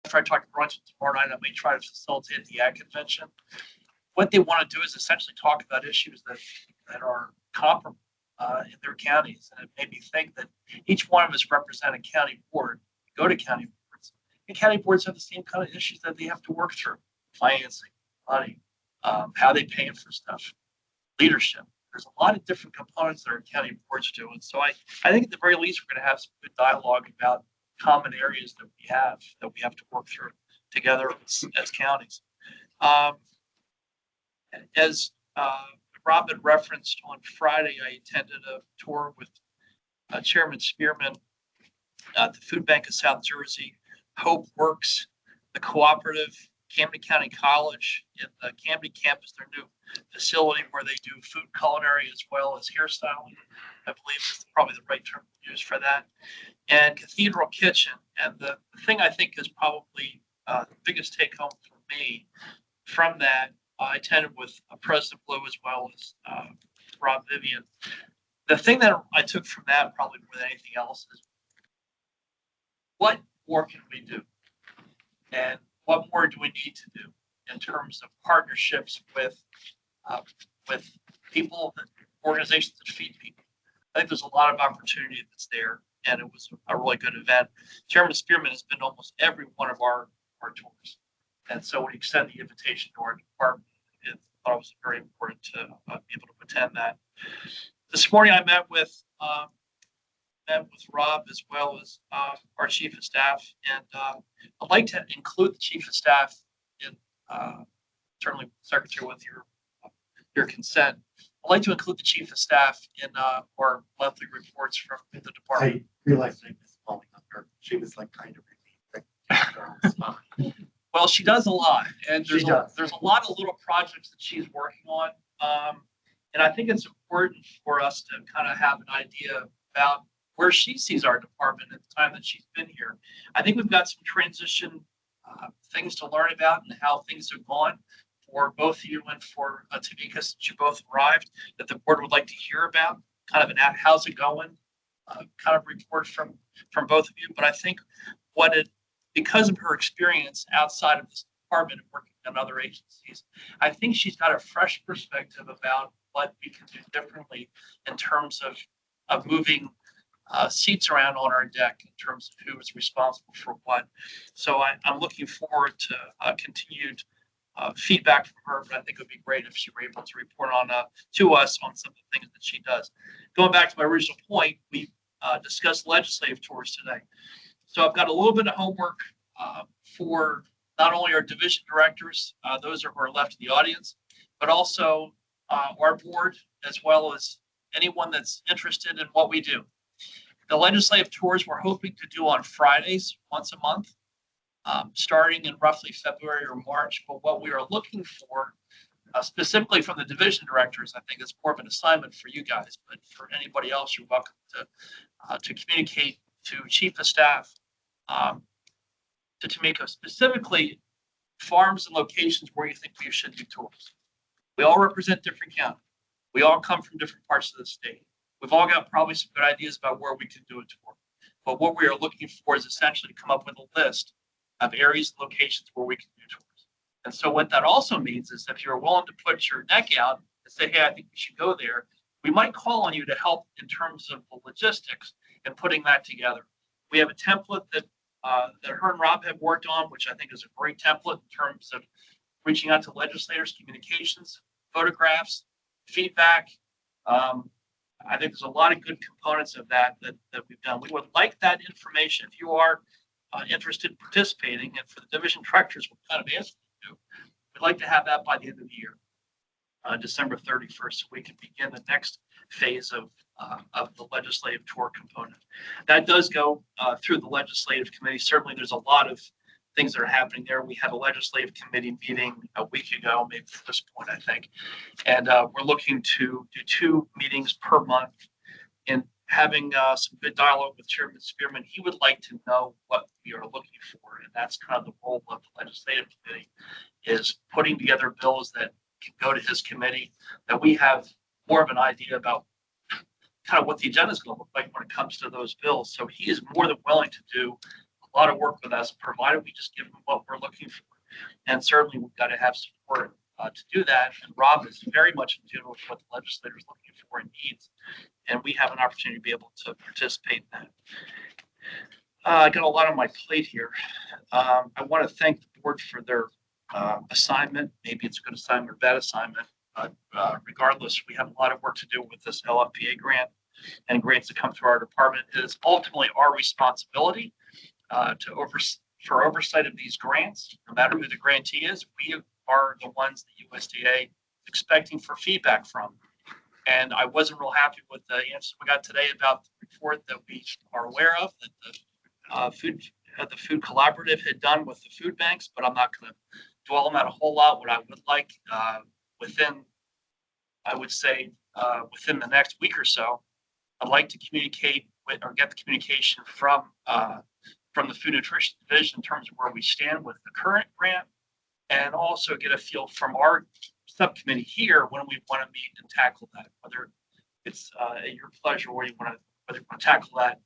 after I talk to Brunson tomorrow night, I may try to facilitate the ag convention. What they want to do is essentially talk about issues that are comparable in their counties, and it made me think that each one of us represent a county board. Go to county boards, and county boards have the same kind of issues that they have to work through: financing, money, how they paying for stuff, leadership. There's a lot of different components that our county boards do, and so I think at the very least we're going to have some good dialogue about common areas that we have to work through together as counties. As Rob had referenced, on Friday, I attended a tour with Chairman Spearman at the Food Bank of South Jersey, Hope Works, the Cooperative, Camden County College, and the Camden campus, their new facility where they do food culinary as well as hairstyling, I believe is probably the right term to use for that, and Cathedral Kitchen. And the thing I think is probably the biggest take home for me from that, I attended with President Blue as well as Rob Vivian. The thing that I took from that, probably more than anything else, is what more can we do? And what more do we need to do in terms of partnerships with people, organizations that feed people? I think there's a lot of opportunity that's there, and it was a really good event. Chairman Spearman has been to almost every one of our tours. And so when he extended the invitation to our department, I thought it was very important to be able to attend that. This morning I met with Rob as well as our chief of staff, and I'd like to include the chief of staff in, certainly Secretary, with your consent. I'd like to include the chief of staff in our monthly reports from the department. I realized I was falling on her. She was like kind of Well, she does a lot, and there's a lot of little projects that she's working on, and I think it's important for us to kind of have an idea about where she sees our department at the time that she's been here. I think we've got some transition things to learn about and how things have gone for both of you and for Tamika, since you both arrived, that the board would like to hear about, kind of an how's it going kind of report from both of you. But I think because of her experience outside of this department and working on other agencies, I think she's got a fresh perspective about what we can do differently in terms of moving seats around on our deck in terms of who is responsible for what. So I'm looking forward to continued feedback from her, but I think it would be great if she were able to report on to us on some of the things that she does. Going back to my original point, we discussed legislative tours today. So I've got a little bit of homework for not only our division directors, those who are left in the audience, but also our board, as well as anyone that's interested in what we do. The legislative tours we're hoping to do on Fridays once a month, starting in roughly February or March. But what we are looking for, specifically from the division directors, I think it's more of an assignment for you guys, but for anybody else, you're welcome to communicate to chief of staff, to Tamika, specifically farms and locations where you think we should do tours. We all represent different counties. We all come from different parts of the state. We've all got probably some good ideas about where we can do a tour. But what we are looking for is essentially to come up with a list of areas and locations where we can do tours. And so what that also means is if you're willing to put your neck out and say, hey, I think we should go there, we might call on you to help in terms of the logistics and putting that together. We have a template that her and Rob have worked on, which I think is a great template in terms of reaching out to legislators, communications, photographs, feedback. I think there's a lot of good components of that we've done. We would like that information if you are interested in participating, and for the division directors, we're kind of asking you to. We'd like to have that by the end of the year, December 31st, so we can begin the next phase of the legislative tour component. That does go through the legislative committee. Certainly, there's a lot of things that are happening there. We had a legislative committee meeting a week ago, maybe at this point, I think. And we're looking to do 2 meetings per month and having some good dialogue with Chairman Spearman. He would like to know what we are looking for. And that's kind of the role of the legislative committee, is putting together bills that can go to his committee, that we have more of an idea about kind of what the agenda is going to look like when it comes to those bills. So he is more than willing to do a a lot of work with us, provided we just give them what we're looking for. And certainly we've got to have support to do that. And Rob is very much in tune with what the legislator is looking for and needs. And we have an opportunity to be able to participate in that. I got a lot on my plate here. I want to thank the board for their assignment. Maybe it's a good assignment or bad assignment. Regardless, we have a lot of work to do with this LFPA grant and grants that come through our department. It is ultimately our responsibility for oversight of these grants. No matter who the grantee is, we are the ones the USDA is expecting for feedback from. And I wasn't real happy with the answers we got today about the report that we are aware of that the food collaborative had done with the food banks, but I'm not going to dwell on that a whole lot. What I would like within the next week or so, I'd like to communicate with or get the communication from the Food Nutrition Division in terms of where we stand with the current grant, and also get a feel from our subcommittee here when we want to meet and tackle that. Whether it's at your pleasure, whether you want to tackle that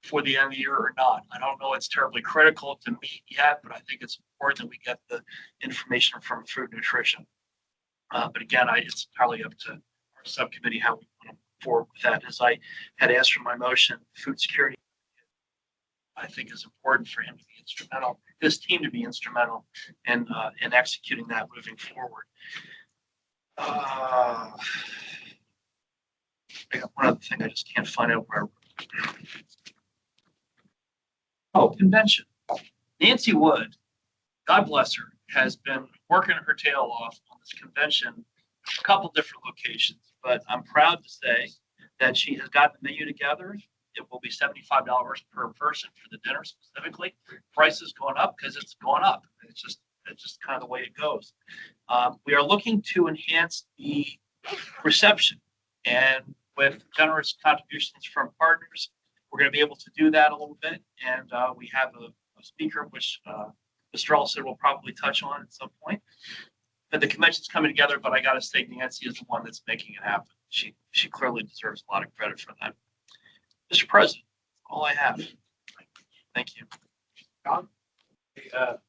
for the end of the year or not. I don't know it's terribly critical to meet yet, but I think it's important that we get the information from Food Nutrition. But again, it's entirely up to our subcommittee how we want to move forward with that. As I had asked for my motion, food security, I think is important for him to be instrumental, this team to be instrumental in executing that moving forward. I got one other thing I just can't find out where. Oh, convention. Nancy Wood, God bless her, has been working her tail off on this convention, a couple different locations, but I'm proud to say that she has got the menu together. It will be $75 per person for the dinner specifically. Price is going up because it's going up. It's just kind of the way it goes. We are looking to enhance the reception, and with generous contributions from partners, we're going to be able to do that a little bit. And we have a speaker, which Mr. Olson will probably touch on at some point. But the convention's coming together, but I got to say Nancy is the one that's making it happen. She clearly deserves a lot of credit for that. Mr. President, all I have. Thank you. John?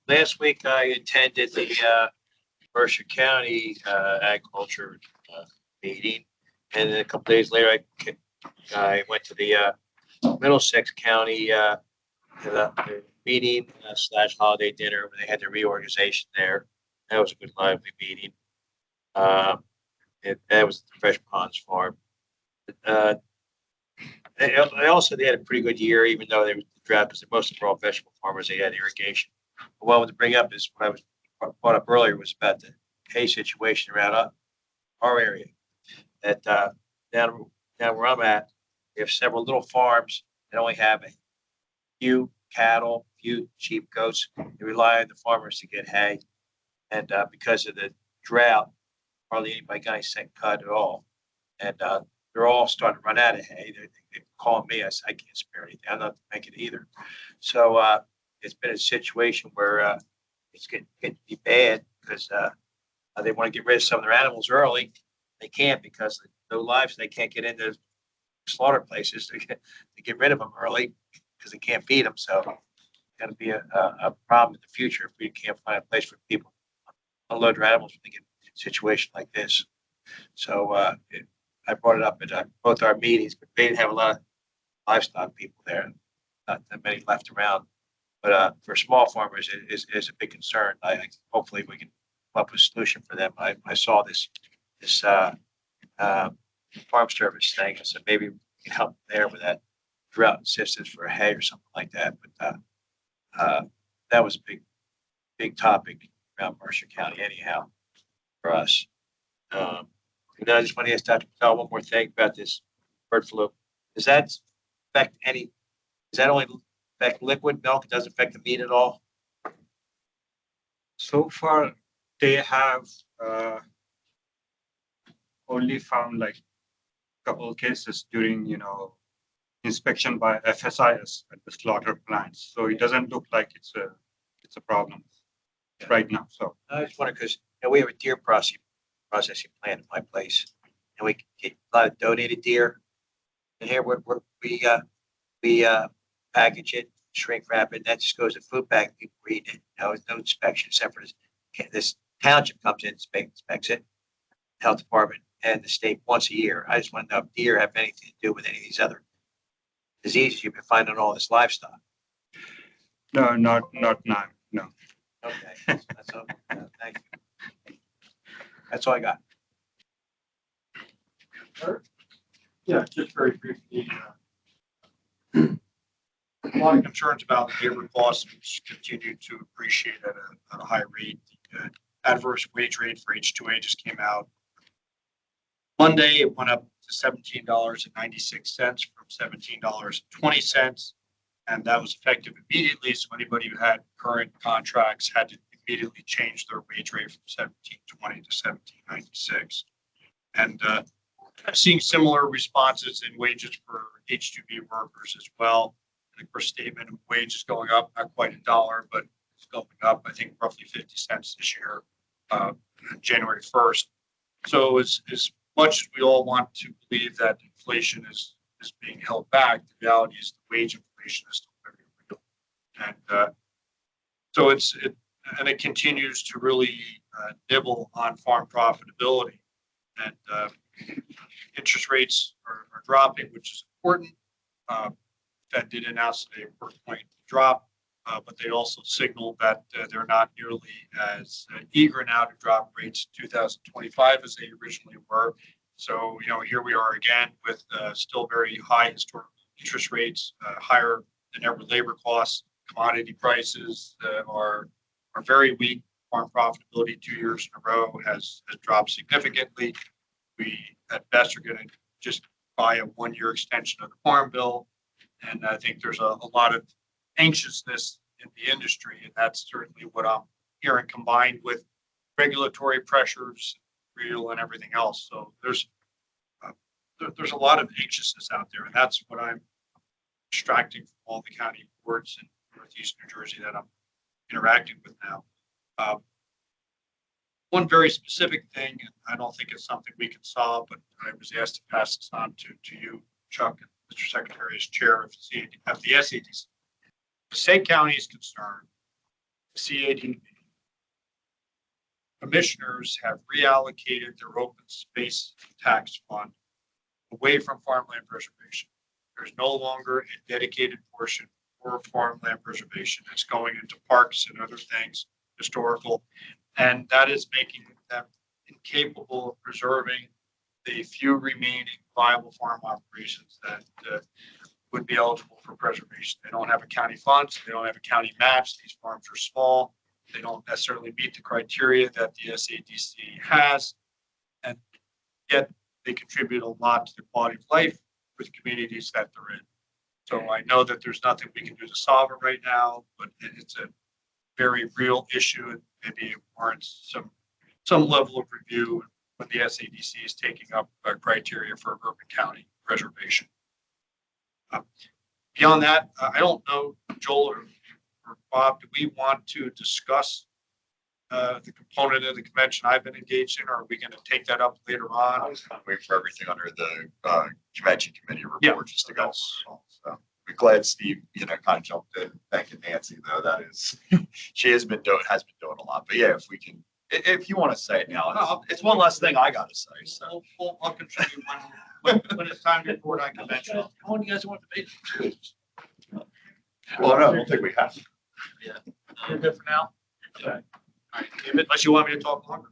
Last week I attended the Mercer County agriculture meeting, and then a couple days later I went to the Middlesex County the meeting / holiday dinner when they had their reorganization there. That was a good lively meeting. That was the Fresh Ponds Farm. They had a pretty good year, even though they were drought, because most of them were all vegetable farmers. They had irrigation. But what I wanted to bring up is what I was brought up earlier was about the hay situation around our area. That down where I'm at, we have several little farms that only have a few cattle, few sheep, goats. They rely on the farmers to get hay, and because of the drought, hardly anybody got any second cut at all, and they're all starting to run out of hay. They call me. I said, I can't spare anything. I'm not making it either. So it's been a situation where it's getting to be bad because they want to get rid of some of their animals early. They can't because no lives. They can't get into slaughter places to get rid of them early because they can't feed them. So it's going to be a problem in the future if we can't find a place for people to unload their animals when they get in a situation like this. So I brought it up at both our meetings, but they didn't have a lot of livestock people there, not that many left around. But for small farmers, it is a big concern. Hopefully we can come up with a solution for them. I saw this farm service thing, so maybe we can help there with that drought assistance for hay or something like that. But that was a big topic around Mercer County anyhow for us. And I just want to ask Dr. Patel one more thing about this bird flu. Does that only affect liquid milk? It doesn't affect the meat at all? So far, they have only found like a couple of cases during, inspection by FSIS at the slaughter plants. So it doesn't look like it's a problem right now. So I just wonder because we have a deer processing plant at my place, and we get a lot of donated deer. And here we package it, shrink wrap it, that just goes to food bank, people eat it, no inspection except for this township comes in, inspects it, health department and the state once a year. I just want to know if deer have anything to do with any of these other diseases you've been finding on all this livestock. No, not now, no. Okay, that's all. Thank you. That's all I got. Yeah, just very briefly. A lot of concerns about labor costs, which continue to appreciate at a high rate. The adverse wage rate for H2A just came out Monday. It went up to $17.96 from $17.20. And that was effective immediately. So anybody who had current contracts had to immediately change their wage rate from $17.20 to $17.96. And seeing similar responses in wages for H2B workers as well. And of course, statement of wages going up, not quite $1, but it's going up, I think, roughly 50 cents this year, January 1st. So as much as we all want to believe that inflation is being held back, the reality is the wage inflation is still very real. And so it continues to really nibble on farm profitability. And interest rates are dropping, which is important. Fed did announce a per point drop, but they also signaled that they're not nearly as eager now to drop rates in 2025 as they originally were. So, here we are again with still very high historical interest rates, higher than ever labor costs, commodity prices are very weak. Farm profitability 2 years in a row has dropped significantly. We at best are going to just buy a 1-year extension of the Farm Bill. And I think there's a lot of anxiousness in the industry. And that's certainly what I'm hearing, combined with regulatory pressures, real and everything else. So there's a lot of anxiousness out there. And that's what I'm extracting from all the county boards in Northeast New Jersey that I'm interacting with now. One very specific thing, and I don't think it's something we can solve, but I was asked to pass this on to you, Chuck, and Mr. Secretary, as chair of the SADC. Passaic County is concerned. CADB commissioners have reallocated their open space tax fund away from farmland preservation. There's no longer a dedicated portion for farmland preservation. It's going into parks and other things, historical. And that is making them incapable of preserving the few remaining viable farm operations that would be eligible for preservation. They don't have a county fund, so they don't have a county match. These farms are small. They don't necessarily meet the criteria that the SADC has. And yet they contribute a lot to the quality of life for the communities that they're in. So I know that there's nothing we can do to solve it right now, but it's a very real issue. And maybe it warrants some level of review when the SADC is taking up a criteria for urban county preservation. Beyond that, I don't know, Joel or Bob, do we want to discuss the component of the convention I've been engaged in, or are we going to take that up later I on? was kind of waiting for everything under the convention committee Yeah. report just to go. So we're glad Steve, kind of jumped in. Thanking Nancy though. That is, she has been doing a lot. But yeah, if we can, if you want to say it now, No, it's one less thing I got to say. So I'll contribute when it's time to report on convention. How long do you guys want to debate? well, no, I don't think we have. You're good for now? Okay. All right, David, unless you want me to talk longer.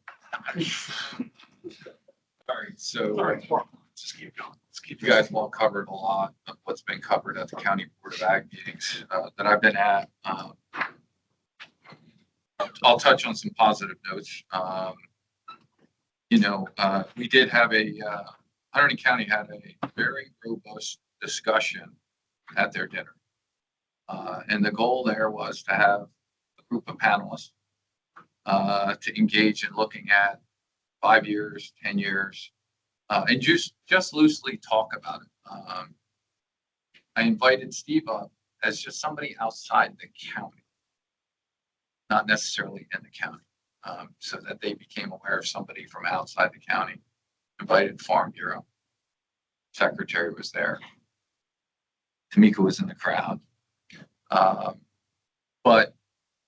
All right, so Just keep going. Let's keep you guys well covered a lot of what's been covered at the County Board of Ag meetings that I've been at. I'll touch on some positive notes. We did have Hunterdon County had a very robust discussion at their dinner. And the goal there was to have a group of panelists to engage in looking at 5 years, 10 years, and just loosely talk about it. I invited Steve up as just somebody outside the county, not necessarily in the county, so that they became aware of somebody from outside the county. Invited Farm Bureau. Secretary was there. Tamika was in the crowd. But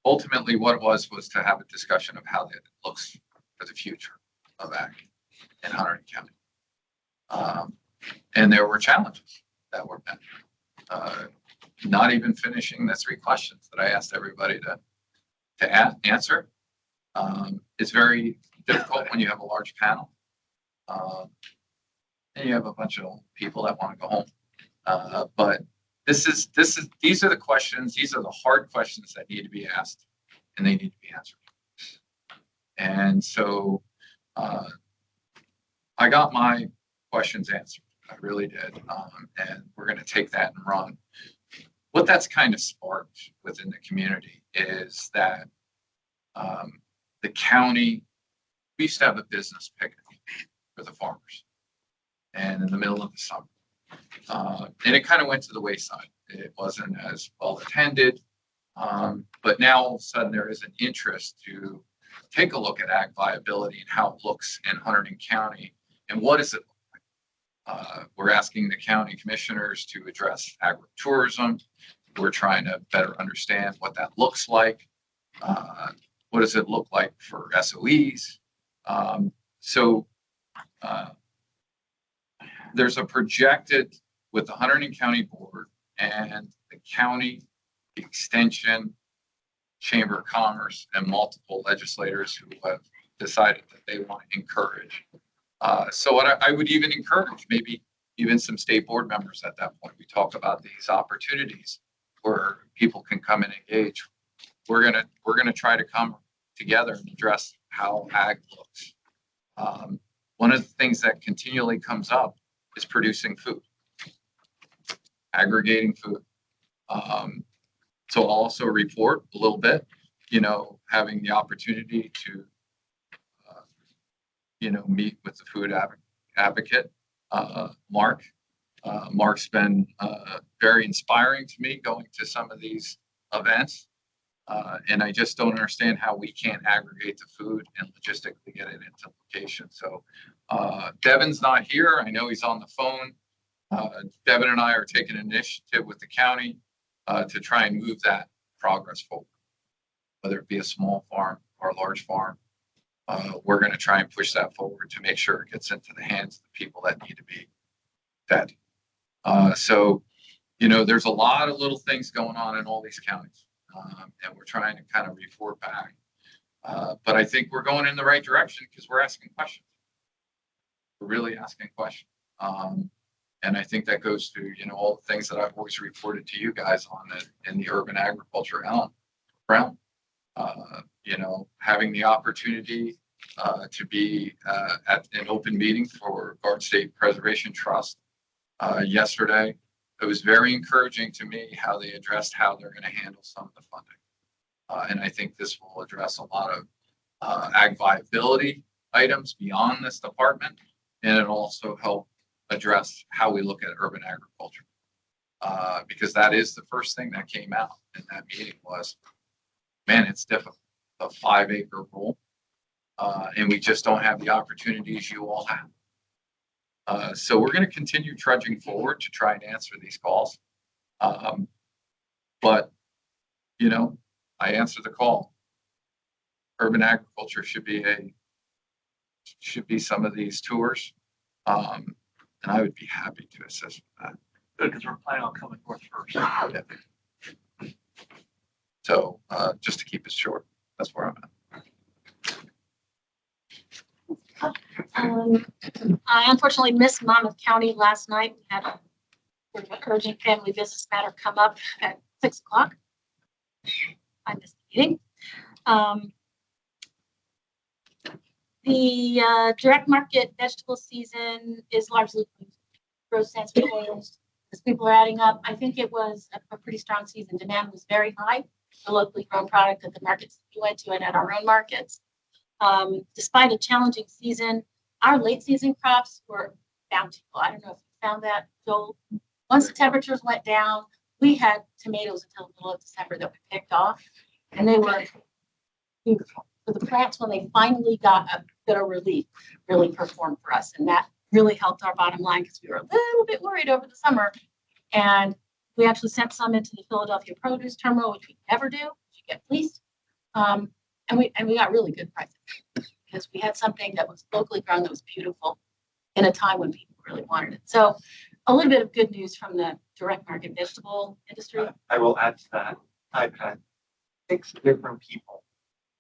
ultimately, what it was to have a discussion of how it looks for the future of ag in Hunterdon County. And there were challenges that were met. Not even finishing the 3 questions that I asked everybody to answer. It's very difficult when you have a large panel. And you have a bunch of old people that want to go home. But these are the questions, these are the hard questions that need to be asked, and they need to be answered. And so I got my questions answered. I really did. And we're going to take that and run. What that's kind of sparked within the community is that the county, we used to have a business picnic for the farmers, and in the middle of the summer. And it kind of went to the wayside. It wasn't as well attended. But now all of a sudden there is an interest to take a look at ag viability and how it looks in Hunterdon County and what does it look like. We're asking the county commissioners to address agritourism. We're trying to better understand what that looks like. What does it look like for SOEs? There's a projected with the Hunterdon County Board and the county extension, Chamber of Commerce, and multiple legislators who have decided that they want to encourage. So what I would even encourage, maybe even some state board members at that point, we talk about these opportunities where people can come and engage. We're gonna try to come together and address how ag looks. One of the things that continually comes up is producing food, aggregating food. So I'll also report a little bit, having the opportunity to, meet with the food advocate, Mark. Mark's been very inspiring to me going to some of these events. And I just don't understand how we can't aggregate the food and logistically get it into location. So Devin's not here. I know he's on the phone. Devin and I are taking an initiative with the county to try and move that progress forward, whether it be a small farm or a large farm. We're going to try and push that forward to make sure it gets into the hands of the people that need to be fed. So, there's a lot of little things going on in all these counties. And we're trying to kind of report back. But I think we're going in the right direction because we're asking questions. We're really asking questions. And I think that goes to, all the things that I've always reported to you guys on in the urban agriculture realm. Having the opportunity to be at an open meeting for Garden State Preservation Trust yesterday. It was very encouraging to me how they addressed how they're going to handle some of the funding. And I think this will address a lot of ag viability items beyond this department. And it'll also help address how we look at urban agriculture. Because that is the first thing that came out in that meeting was, man, it's difficult, a 5-acre rule. And we just don't have the opportunities you all have. So we're going to continue trudging forward to try and answer these calls. But, I answer the call. Urban agriculture should be some of these tours. And I would be happy to assist with that. Good, because we're planning on coming north first. Yeah. So just to keep it short, that's where I'm at. I unfortunately missed Monmouth County last night. We had an urgent family business matter come up at 6 o'clock. I missed the meeting. The direct market vegetable season is largely gross sense closed. As people are adding up, I think it was a pretty strong season. Demand was very high. The locally grown product at the markets we went to and at our own markets. Despite a challenging season, our late season crops were bountiful. I don't know if you found that, Joel. Once the temperatures went down, we had tomatoes until the middle of December that we picked off, and they were beautiful. So the plants, when they finally got a bit of relief, really performed for us, and that really helped our bottom line because we were a little bit worried over the summer. And We actually sent some into the Philadelphia produce terminal, which we never do. You get fleeced. And we got really good pricing because we had something that was locally grown that was beautiful in a time when people really wanted it. So a little bit of good news from the direct market vegetable industry. I will add to that. I've had 6 different people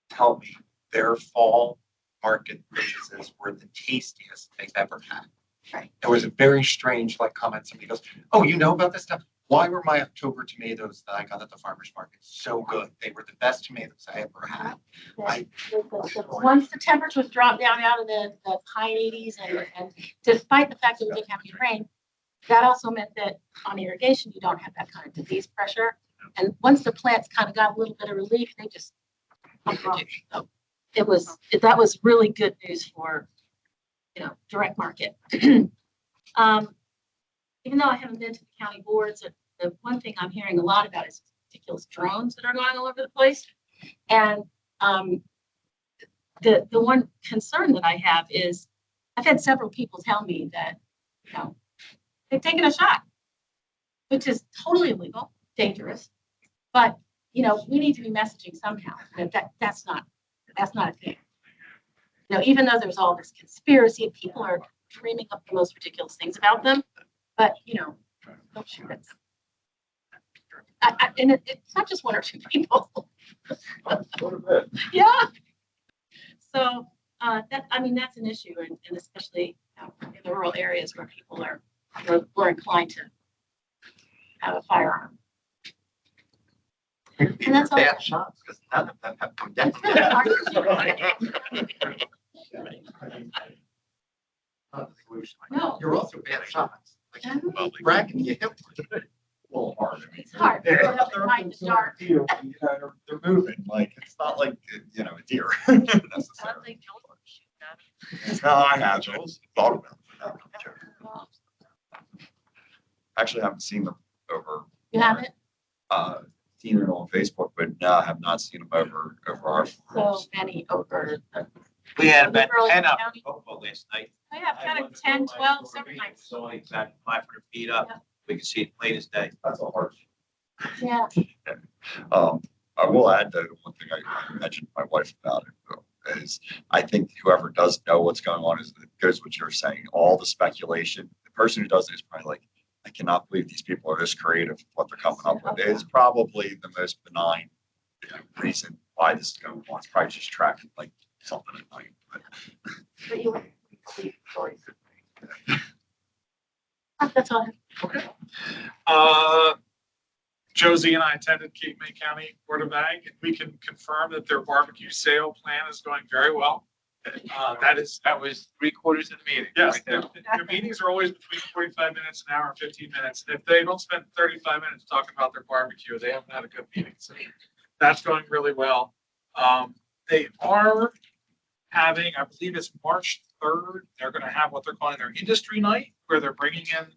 tell me their fall market purchases were the tastiest they've ever had. Right. It was a very strange comment. Somebody goes, "Oh, you know about this stuff? Why were my October tomatoes that I got at the farmer's market so good? They were the best tomatoes I ever had." Once the temperatures dropped down out of the high 80s and despite the fact that we didn't have any rain, that also meant that on irrigation, you don't have that kind of disease pressure. And once the plants kind of got a little bit of relief, they just pumped on. So that was really good news for, direct market. Even though I haven't been to the county boards, the one thing I'm hearing a lot about is ridiculous drones that are going all over the place. And the one concern that I have is I've had several people tell me that, they've taken a shot, which is totally illegal, dangerous. But, we need to be messaging somehow that that's not a thing. Even though there's all this conspiracy, people are dreaming up the most ridiculous things about them. But, don't shoot at them. And it's not just 1 or 2 people. Yeah. So that's an issue, and especially in the rural areas where people are more inclined to have a firearm. And that's all. Bad shots, because none of them have come down. It's really hard No. You're also bad shots. Yeah. Bragging, you hit a little hard. It's hard. Yeah. Go up and hide in the dark. They're moving, like, it's not like, a deer Sounds necessarily. like Joel would shoot that. No, I have thought about it. No, I'm joking. Actually, I haven't seen them over. You haven't? Seen it on Facebook, but no, I have not seen them over our. So many over. We had about Early 10 up county. in Hopewell last night. Oh, yeah, I've got a 10, 12, several nights. It's only about 500 feet up. Yeah. We can see it plain as day. That's a hard. Yeah. I will add though, one thing I mentioned to my wife about it though, is I think whoever does know what's going on is it goes what you're saying, all the speculation. The person who does it is probably like, I cannot believe these people are this creative, what they're coming up with. It's probably the most benign reason why this is going on. It's probably just tracking like something at night. But you wouldn't believe stories. That's all. Josie and I attended Cape May County Board of Ag, and we can confirm that their barbecue sale plan is going very well. That was 3/4 of the meeting. Yes, right there. their meetings are always between 45 minutes, an hour, and 15 minutes. And if they don't spend 35 minutes talking about their barbecue, they haven't had a good meeting. So that's going really well. They are having, I believe it's March 3rd, they're going to have what they're calling their industry night, where they're bringing in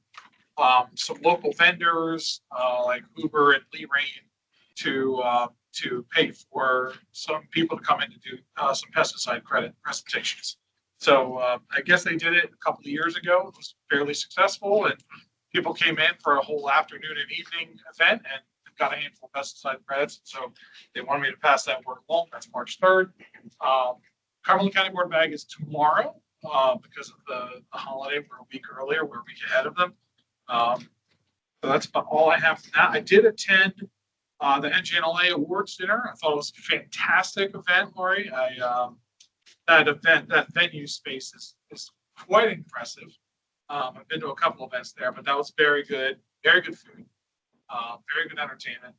some local vendors like Uber and Lee Rain to pay for some people to come in to do some pesticide credit presentations. So I guess they did it a couple of years ago. It was fairly successful, and people came in for a whole afternoon and evening event and got a handful of pesticide credits. So they wanted me to pass that word along. That's March 3rd. Cumberland County Board of Ag is tomorrow because of the holiday. We're a week earlier. We're a week ahead of them. So that's about all I have for that. I did attend the NGNLA Awards dinner. I thought it was a fantastic event, Lori. That venue space is quite impressive. I've been to a couple events there, but that was very good food, very good entertainment.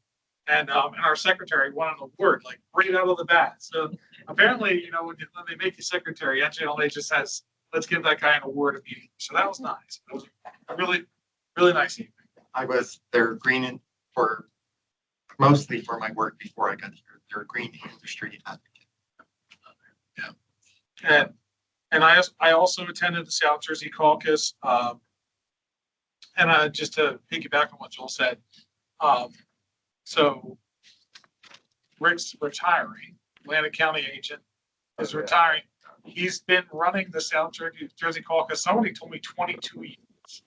And our secretary won an award like right out of the bat. So apparently, when they make you secretary, NGNLA just has, let's give that guy an award immediately. So that was nice. It was a really, really nice evening. I was their green mostly for my work before I got here, their green industry advocate. And I also attended the South Jersey Caucus. And just to piggyback on what Joel said, so Rick's retiring, Atlanta County agent is retiring. He's been running the South Jersey Caucus, somebody told me 22 years,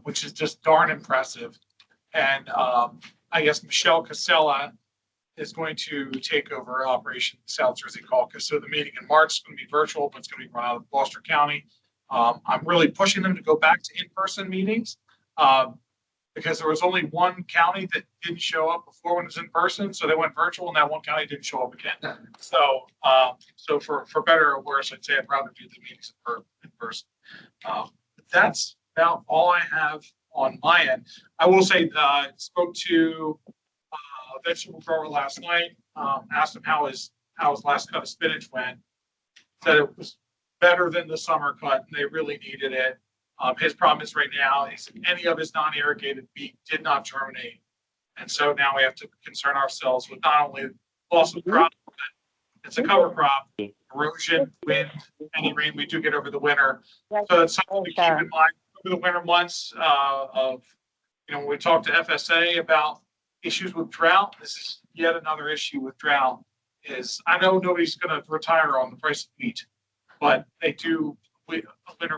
which is just darn impressive. And I guess Michelle Casella is going to take over Operation South Jersey Caucus. So the meeting in March is going to be virtual, but it's going to be run out of Gloucester County. I'm really pushing them to go back to in-person meetings because there was only one county that didn't show up before when it was in person. So they went virtual and that one county didn't show up again. So, so for better or worse, I'd say I'd rather do the meetings in person. That's about all I have on my end. I will say, spoke to a vegetable grower last night, asked him how his last cut of spinach went. Said it was better than the summer cut and they really needed it. His problem is right now, is any of his non-irrigated beet did not germinate. And so now we have to concern ourselves with not only loss of crop, but it's a cover crop, erosion, wind, any rain we do get over the winter. So that's something to keep in mind over the winter months when we talk to FSA about issues with drought, this is yet another issue with drought is I know nobody's going to retire on the price of wheat, but winter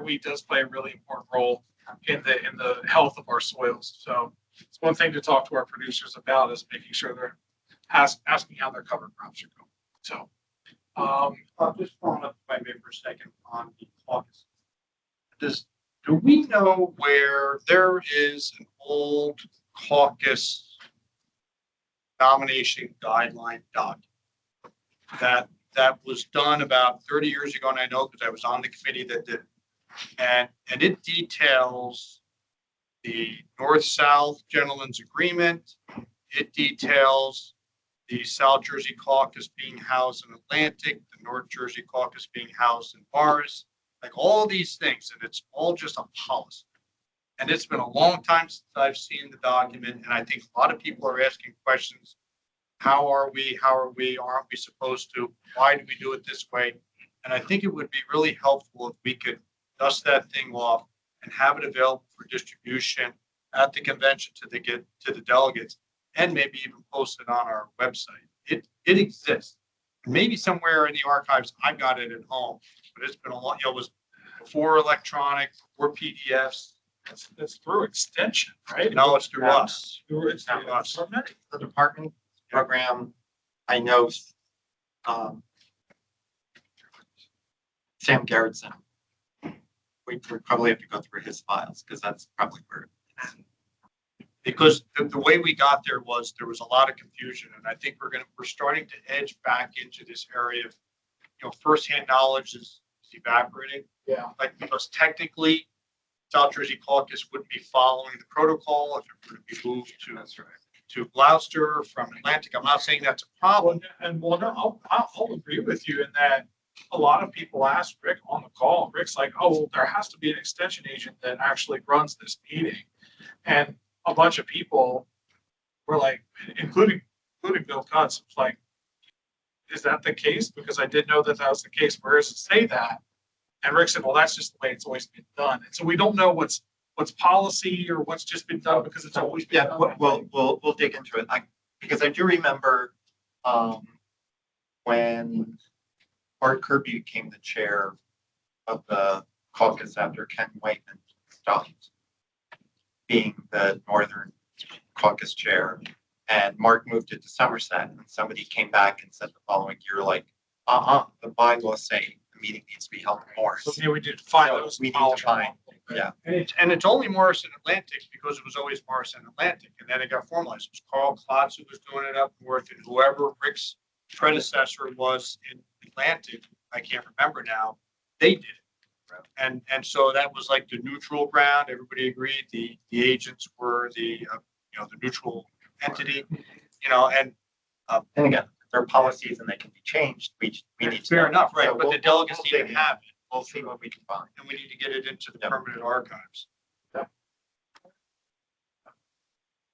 wheat does play a really important role in the health of our soils. So it's one thing to talk to our producers about is making sure they're asking how their cover crops are going. So, Just following up, if I may, for a second on the caucus. Do we know where there is an old caucus nomination guideline document that was done about 30 years ago, and I know because I was on the committee that did, and it details the North-South Gentleman's Agreement. It details the South Jersey Caucus being housed in Atlantic, the North Jersey Caucus being housed in Morris, like all these things, and it's all just a policy. And it's been a long time since I've seen the document, and I think a lot of people are asking questions. How are we? Aren't we supposed to? Why do we do it this way? And I think it would be really helpful if we could dust that thing off and have it available for distribution at the convention to the delegates, and maybe even post it on our website. It exists. Maybe somewhere in the archives, I got it at home, but it's been a long, it was before electronic, before PDFs. it's through extension, right? Now it's through us. It's Through us. The department program, I know, Sam Garrettson. We probably have to go through his files because that's probably where. Because the way we got there was a lot of confusion, and I think we're starting to edge back into this area of, firsthand knowledge is evaporating. Yeah. Like, because technically, South Jersey Caucus wouldn't be following the protocol if it were to be moved to Gloucester from Atlantic. I'm not saying that's a problem. I'll agree with you in that a lot of people ask Rick on the call. Rick's like, "Oh, well, there has to be an extension agent that actually runs this meeting," and a bunch of people were like, including Bill Cutts, was like, "Is that the case? Because I didn't know that was the case. Where does it say that?" And Rick said, "Well, that's just the way it's always been done." And so we don't know what's policy or what's just been done because it's always been Yeah, done. we'll dig into it. Because I do remember when Art Kirby became the chair of the caucus after Ken Whiteman stopped being the Northern Caucus chair, and Mark moved it to Somerset, and somebody came back and said the following year, like, the bylaws say the meeting needs to be held in Morris. So maybe we did find So those. we need to find, yeah. And it's only Morrison Atlantic because it was always Morrison Atlantic, and then it got formalized. It was Carl Klotz who was doing it up north, and whoever Rick's predecessor was in Atlantic, I can't remember now, they did it. And so that was like the neutral ground. Everybody agreed. The agents were the neutral entity, and And again, there are policies and they can be changed. We need to. fair enough, right? So But the we'll delegates dig need to in. have it, We'll see what we can find. and we need to get it into the Yep. permanent archives. Yep.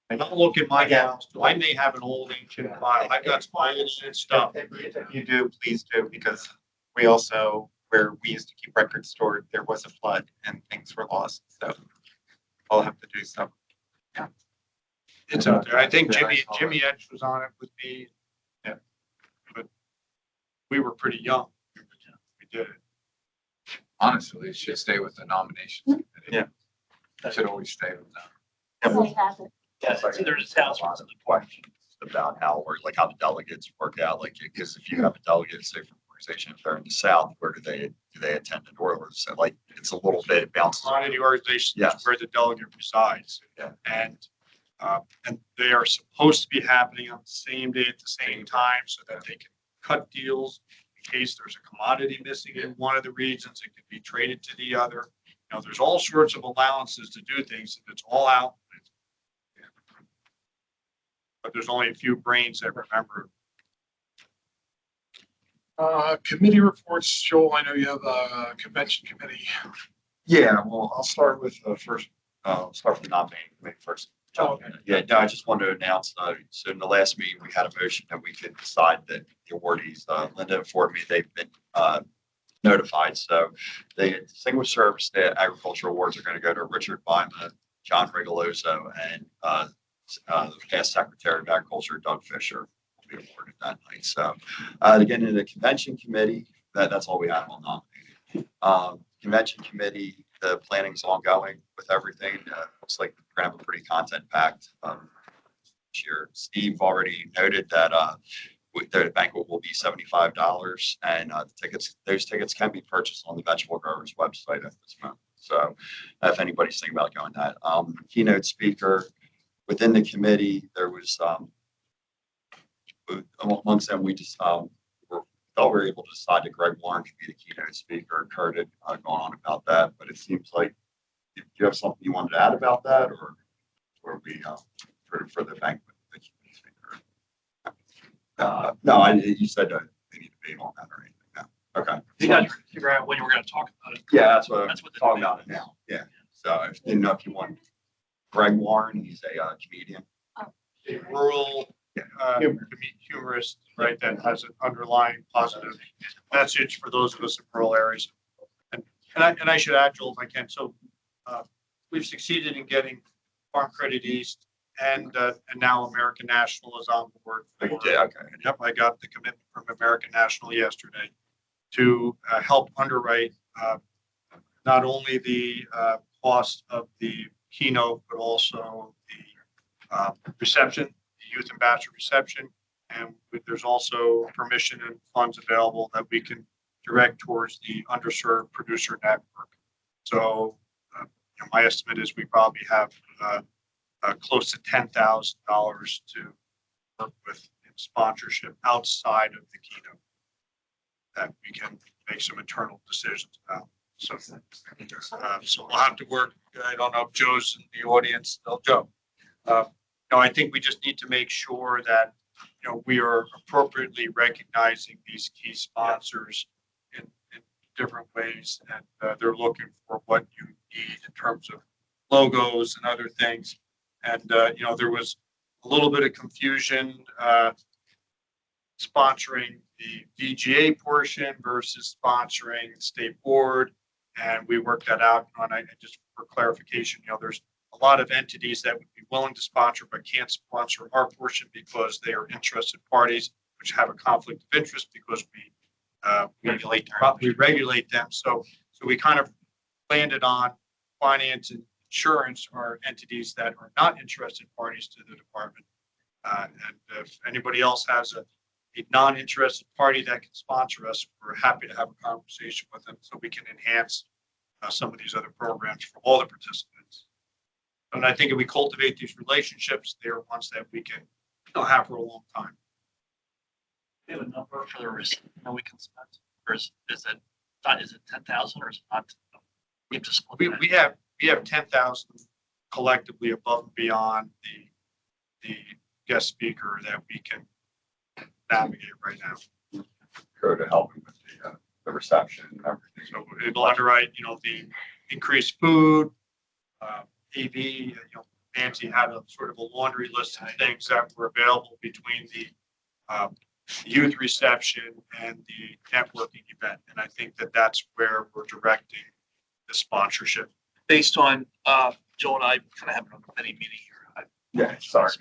And don't look at my Again. house. I may have an old ancient file. I've got some old stuff. If you do, please do, because we also, where we used to keep records stored, there was a flood and things were lost, so I'll have to do some. It's out there. I think Yeah, I Jimmy saw Edge was on it with me. Yeah. But we were pretty young. We did it. Honestly, it should stay with the nominations committee. Yeah. It should always stay with them. Always has it. Yeah, it's either his house or A lot of questions about how, or like how the delegates work out, like, because if you have a delegate, say from an organization, if they're in the South, where do they attend in Orleans? So like, it's a little bit, it bounces. Commodity organization is Yes. where the delegate resides. Yeah. And they are supposed to be happening on the same day at the same time so that they can cut deals in case there's a commodity missing in one of the regions, it can be traded to the other. You know, there's all sorts of allowances to do things, and it's all out. But there's only a few brains that remember. Committee reports, Joel, I know you have a convention committee. Yeah, well, I'll start with first, start with the nominating committee first. Oh, Yeah, no, I just wanted to announce, so in the last meeting, we had a motion that we could decide that the awardees, Linda informed me they've been notified. So the Distinguished Service the Agriculture Awards are going to go to Richard Bima, John Rigoloso, and the past Secretary of Agriculture, Doug Fisher, will be awarded that night. So to get into the convention committee, that's all we have on nominating. Convention committee, the planning's ongoing with everything. Looks like we're gonna have a pretty content-packed this year. Steve already noted that the banquet will be $75, and those tickets can be purchased on the Vegetable Growers website at this moment. So if anybody's thinking about going that, keynote speaker within the committee, there was amongst them, we just thought we were able to decide that Greg Warren could be the keynote speaker. Kurt had gone on about that, but it seems like, do you have something you wanted to add about that, or we for the banquet? The keynote speaker? No, you said they need to be on that or anything. No. Okay. You guys were figure out when you were gonna talk about it. Yeah, that's what I'm That's what the talking debate about it now. Yeah. So I didn't know if you want Greg Warren, he's a comedian. A rural, humorist, right, that has an underlying positive message for those of us in rural areas. And I should add, Joel, if I can, so we've succeeded in getting Farm Credit East and now American National is on board. Oh, you did? Okay. Yep, I got the commitment from American National yesterday to help underwrite not only the cost of the keynote, but also the reception, the youth ambassador reception. And there's also permission and funds available that we can direct towards the underserved producer network. So my estimate is we probably have close to $10,000 to work with in sponsorship outside of the keynote that we can make some internal decisions about. So, so we'll have to work. I don't know if Joe's in the audience. No, Joe. No, I think we just need to make sure that, we are appropriately recognizing these key sponsors in different ways. And they're looking for what you need in terms of logos and other things. And, there was a little bit of confusion sponsoring the VGA portion versus sponsoring the state board. And we worked that out. And I just for clarification, there's a lot of entities that would be willing to sponsor but can't sponsor our portion because they are interested parties, which have a conflict of interest because we regulate them. So we kind of landed on finance and insurance are entities that are not interested parties to the department. And if anybody else has a non-interested party that can sponsor us, we're happy to have a conversation with them so we can enhance some of these other programs for all the participants. And I think if we cultivate these relationships, they're ones that we can have for a long time. Do you have a number for the risk we can spend? Or is it 10,000 or is it not? We have to split that. We have 10,000 collectively above and beyond the guest speaker that we can navigate right now. Go to help him with the reception and everything. So it'll underwrite, the increased food, AV, Nancy had a sort of a laundry list of things that were available between the youth reception and the networking event. And I think that that's where we're directing the sponsorship. Based on, Joe and I kind of have a mini meeting here. Yeah, sorry.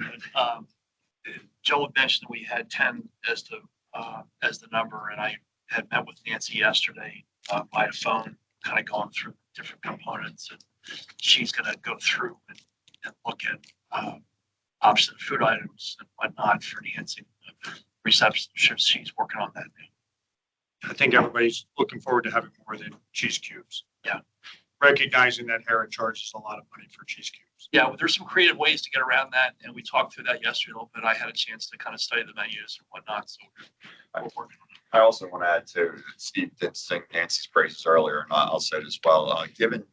Joe had mentioned we had 10 as the number, and I had met with Nancy yesterday by phone, kind of going through different components, and she's going to go through and look at options, food items and whatnot for Nancy. Reception, she's working on that. I think everybody's looking forward to having more than cheese cubes. Yeah. Recognizing that Hera charges a lot of money for cheese cubes. Yeah, well, there's some creative ways to get around that, and we talked through that yesterday a little bit. I had a chance to kind of study the menus and whatnot, so we're working on I also want to add too, Steve did sing Nancy's praises earlier, and I'll say it as well. Given,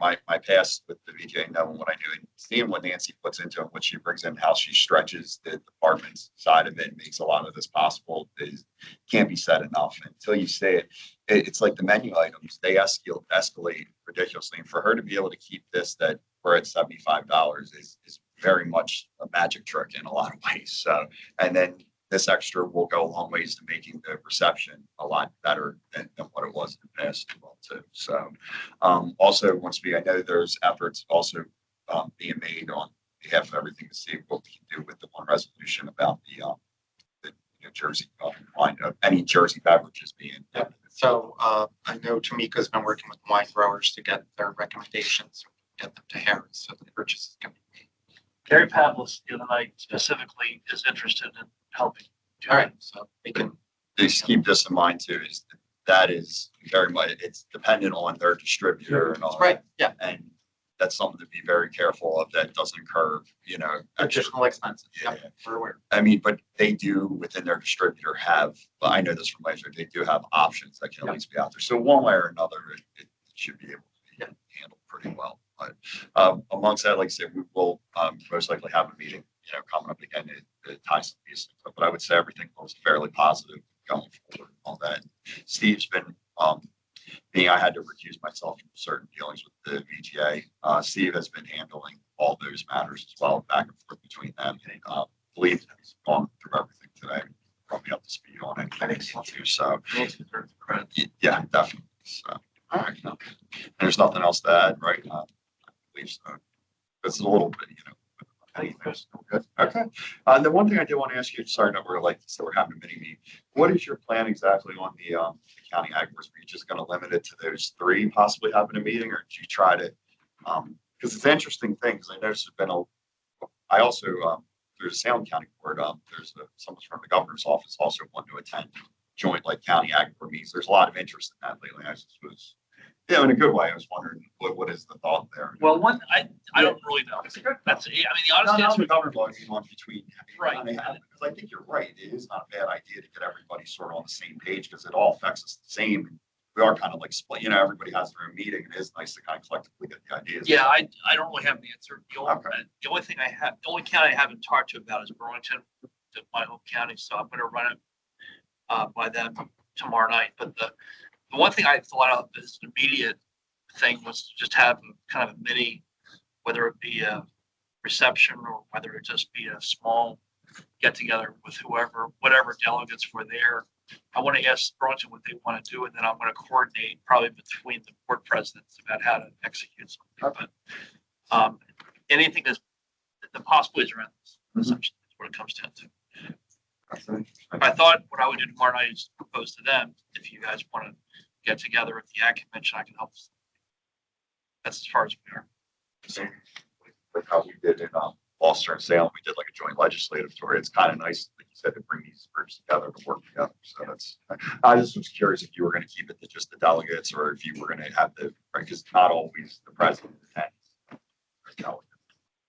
my past with the VJ, knowing what I knew, and seeing what Nancy puts into it, what she brings in, how she stretches the department's side of it, makes a lot of this possible. It can't be said enough. Until you say it, it's like the menu items, they escalate ridiculously. And for her to be able to keep this, that we're at $75 is very much a magic trick in a lot of ways. So, and then this extra will go a long ways to making the reception a lot better than what it was in the past as well too. So also I know there's efforts also being made on behalf of everything to see what we can do with the one resolution about the New Jersey line of any Jersey beverages being. Yeah. So I know Tamika's been working with wine growers to get their recommendations, get them to Harris, so the purchases can be made. Gary Pavlis the other night specifically is interested in helping. do All right, that. so we can, Just keep this in mind too, is that is very much, it's dependent on their distributor and all. right, yeah, And that's something to be very careful of, that doesn't incur, extra. additional expenses. Yeah. Yeah, we're aware. I mean, but they do within their distributor have, well, I know this from last year, they do have options that can at least be out there. So one way or another, it should be able to be handled pretty well. But amongst that, like I said, we will most likely have a meeting, coming up again to tie some pieces. But I would say everything looks fairly positive going forward on that. Steve's been, I had to recuse myself from certain dealings with the VGA. Steve has been handling all those matters as well, back and forth between them. And I believe he's gone through everything today, brought me up to speed on anything too. So, yeah, definitely. So, all right. No. There's nothing else to add, right? I believe so. It's a little bit, I think that's good. Okay. The one thing I did want to ask you, sorry, no, we're having a mini meeting. What is your plan exactly on the county ag boards? Are you just going to limit it to those three possibly having a meeting, or do you try to, because it's an interesting thing, because I noticed there's been I also, there's a Salem County board, there's someone from the governor's office also wanting to attend joint like county ag board meetings. There's a lot of interest in that lately. I just was, in a good way. I was wondering what is the thought there? Well, I don't really know. That's, I mean, the honest answer. The governor's law is on between. Right. Because I think you're right. It is not a bad idea to get everybody sort of on the same page, because it all affects us the same. We are kind of like split, everybody has their own meeting. It is nice to kind of collectively get the ideas. Yeah, I don't really have an answer. The only county I haven't talked to about is Burlington, my home county. So I'm going to run it by them tomorrow night. But the one thing I thought of as an immediate thing was just have kind of a mini, whether it be a reception or whether it just be a small get together with whatever delegates were there. I want to ask Burlington what they want to do, and then I'm going to coordinate probably between the board presidents about how to execute something. But anything that's the possibilities around this, essentially, is what it comes down to. I thought what I would do tomorrow night is propose to them, if you guys want to get together at the ag convention, I can help. That's as far as we are. Same like how we did in Ulster and Salem, we did like a joint legislative tour. It's kind of nice, like you said, to bring these groups together to work together. So that's, I just was curious if you were going to keep it to just the delegates, or if you were going to have because not always the president attends.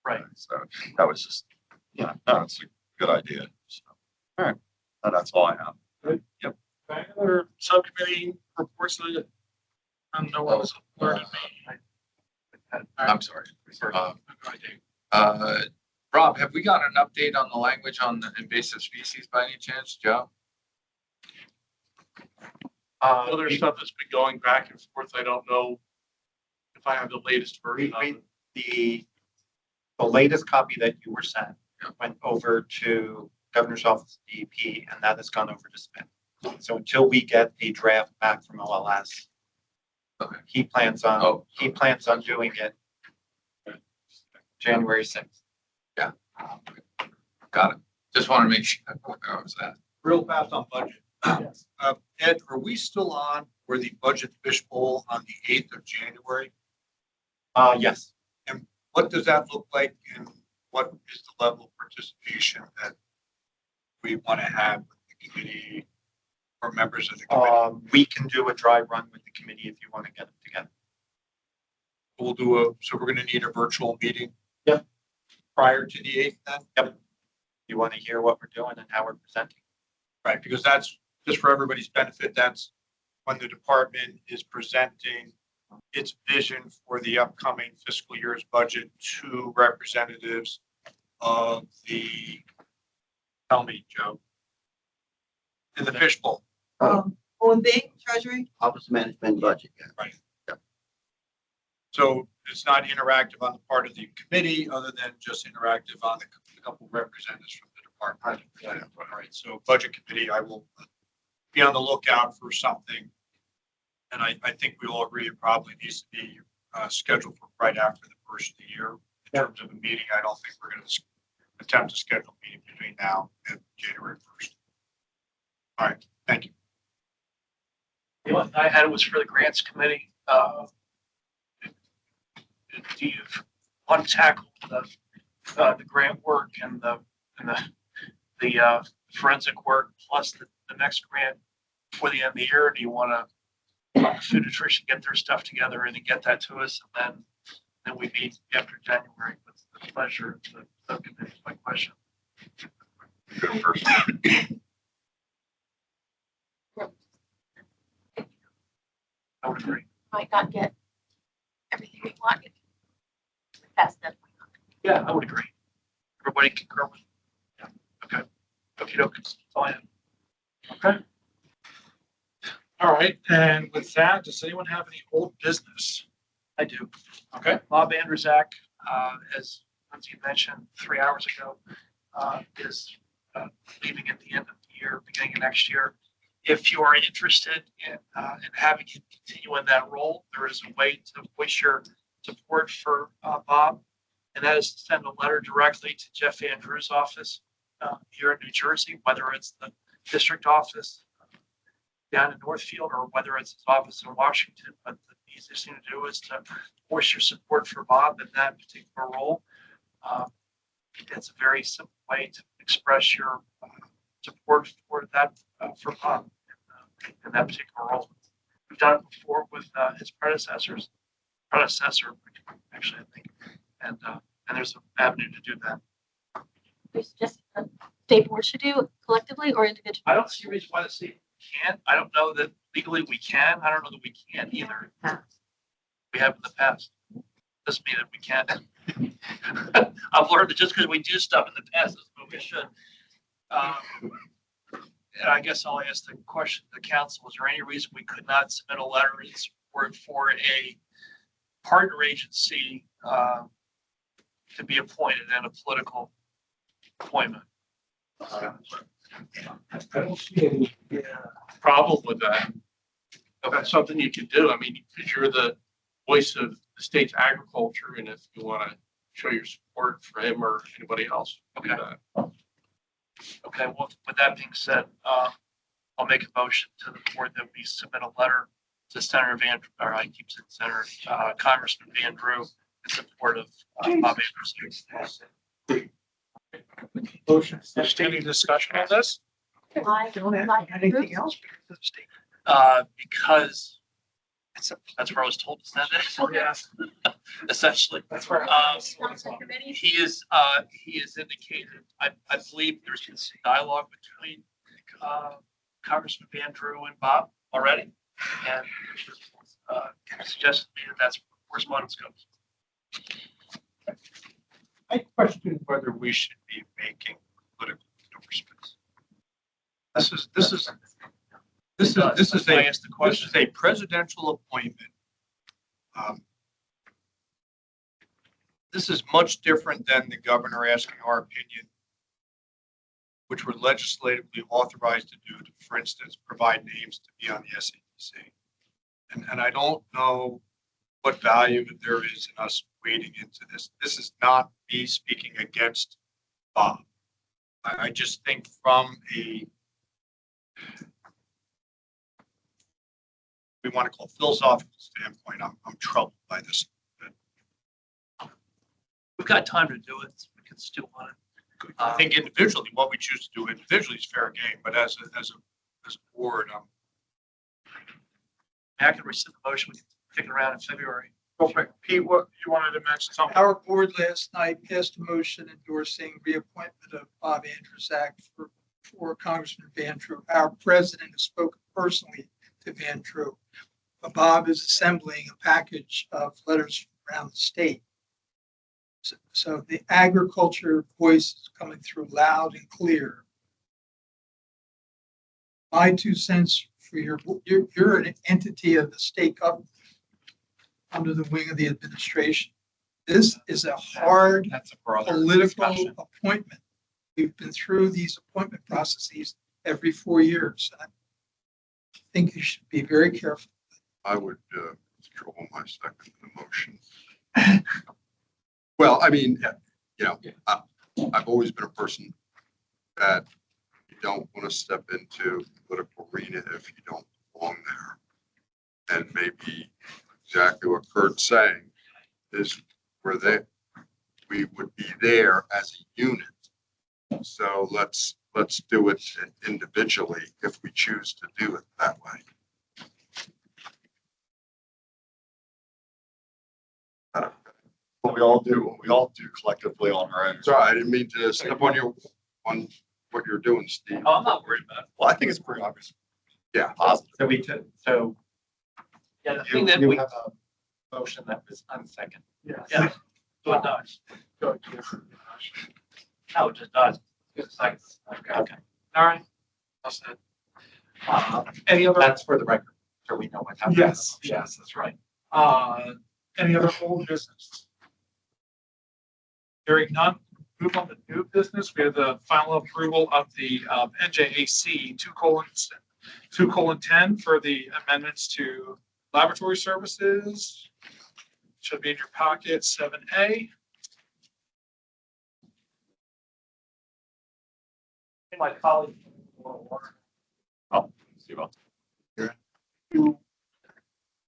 Right. So that was just, no, it's a good idea. So, all right. That's all I have. Yep. Any other subcommittee reports that I don't know what was alerted me? I'm sorry. Rob, have we got an update on the language on the invasive species by any chance, Joe? Other stuff that's been going back and forth. I don't know if I have the latest version of it. The latest copy that you were sent went over to governor's office DEP, and that has gone over to spin. So until we get a draft back from OLS, he plans on doing it January 6th. Yeah. Got it. Just want to make sure where was that. Real fast on budget. Ed, are we still on for the budget fishbowl on the 8th of January? Yes. What does that look like in what is the level of participation that we want to have with the committee or members of the committee? We can do a dry run with the committee if you want to get them together. We'll do so we're going to need a virtual meeting. Yep. Prior to the 8th then? Yep. You want to hear what we're doing and how we're presenting? Right, because that's just for everybody's benefit. That's when the department is presenting its vision for the upcoming fiscal year's budget to representatives of the, tell me, Joe, in the fishbowl. On the treasury? Office management budget, yeah. Right. Yep. So it's not interactive on the part of the committee, other than just interactive on the couple of representatives from the department. All right, so budget committee, I will be on the lookout for something. And I think we all agree it probably needs to be scheduled for right after the first of the year. In terms of a meeting, I don't think we're going to attempt to schedule a meeting between now and January 1st. All right, thank you. The one I had was for the grants committee. Do you want to tackle the grant work and the forensic work plus the next grant before the end of the year? Or do you want to Food Nutrition get their stuff together and then get that to us, and then we meet after January with the pleasure of the subcommittee? My question. Go first. I would agree. Might not get everything we wanted. That's definitely not. Yeah, I would agree. Everybody concur with. Yeah. Okay. Okey doke. That's all I have. Okay. All right, and with that, does anyone have any old business? I do. Okay. Bob Andrzak, as Lindsay mentioned 3 hours ago, is leaving at the end of the year, beginning of next year. If you are interested in having him continue in that role, there is a way to voice your support for Bob, and that is to send a letter directly to Jeff Andrews' office here in New Jersey, whether it's the district office down in Northfield or whether it's his office in Washington. But the easiest thing to do is to voice your support for Bob in that particular role. It's a very simple way to express your support for that for Bob in that particular role. We've done it before with his predecessor, actually, I think, and there's an avenue to do that. We suggest the state board should do collectively or individually. I don't see a reason why the state can't. I don't know that legally we can. I don't know that we can either. We have in the past. Doesn't mean that we can't. I've learned that just because we do stuff in the past doesn't mean we should. And I guess I'll ask the question to the council. Is there any reason we could not submit a letter in support for a partner agency to be appointed and a political appointment? I don't see any problem with that. If that's something you can do, I mean, because you're the voice of the state's agriculture, and if you want to show your support for him or anybody else, do that. Okay, well, with that being said, I'll make a motion to the board that we submit a letter to Senator Congressman Van Drew in support of Bob Andrews. Motion. Any discussion on this? I Don't have like anything groups. else. Because that's where I was told to send it. Yes. Essentially. That's where. He is indicated, I believe there's been some dialogue between Congressman Van Drew and Bob already. And suggested to me that that's where correspondence goes. I question whether we should be making political endorsements. This is a presidential appointment. This is much different than the governor asking our opinion, which we're legislatively authorized to do, to, for instance, provide names to be on the SADC. And I don't know what value there is in us wading into this. This is not me speaking against Bob. I just think from a, we want to call philosophical standpoint, I'm troubled by this. We've got time to do it. We can stew on it. I think individually, what we choose to do individually is fair game, but as a board, I can rescind the motion. We can kick it around in February. Okay, Pete, what, you wanted to mention something? Our board last night passed a motion endorsing reappointment of Bob Andrzak for Congressman Van Drew. Our president has spoken personally to Van Drew. Bob is assembling a package of letters from around the state. So the agriculture voice is coming through loud and clear. My 2 cents for you're an entity of the state government under the wing of the administration. This is a hard That's a broader political discussion. appointment. We've been through these appointment processes every 4 years. I think you should be very careful. I would withdraw my second motion. Well, I mean, you know, I've always been a person that you don't want to step into the political arena if you don't belong there. And maybe exactly what Kurt's saying is we would be there as a unit. So let's do it individually if we choose to do it that way. What we all do collectively on our own. Sorry, I didn't mean to step on what you're doing, Steve. Oh, I'm not worried about it. Well, I think it's pretty obvious. Yeah. Positive. So Yeah, the you, thing that you we, have a motion that was unseconded. yeah, so it does. No, it just does. Okay. All right. That's it. Any other? That's for the record, so we know what happened. Yes, yes, that's right. Any other old business? Hearing none, move on to new business. We have the final approval of the NJAC 2:10 for the amendments to laboratory services. Should be in your pocket, 7A. My colleague. Oh, see about. You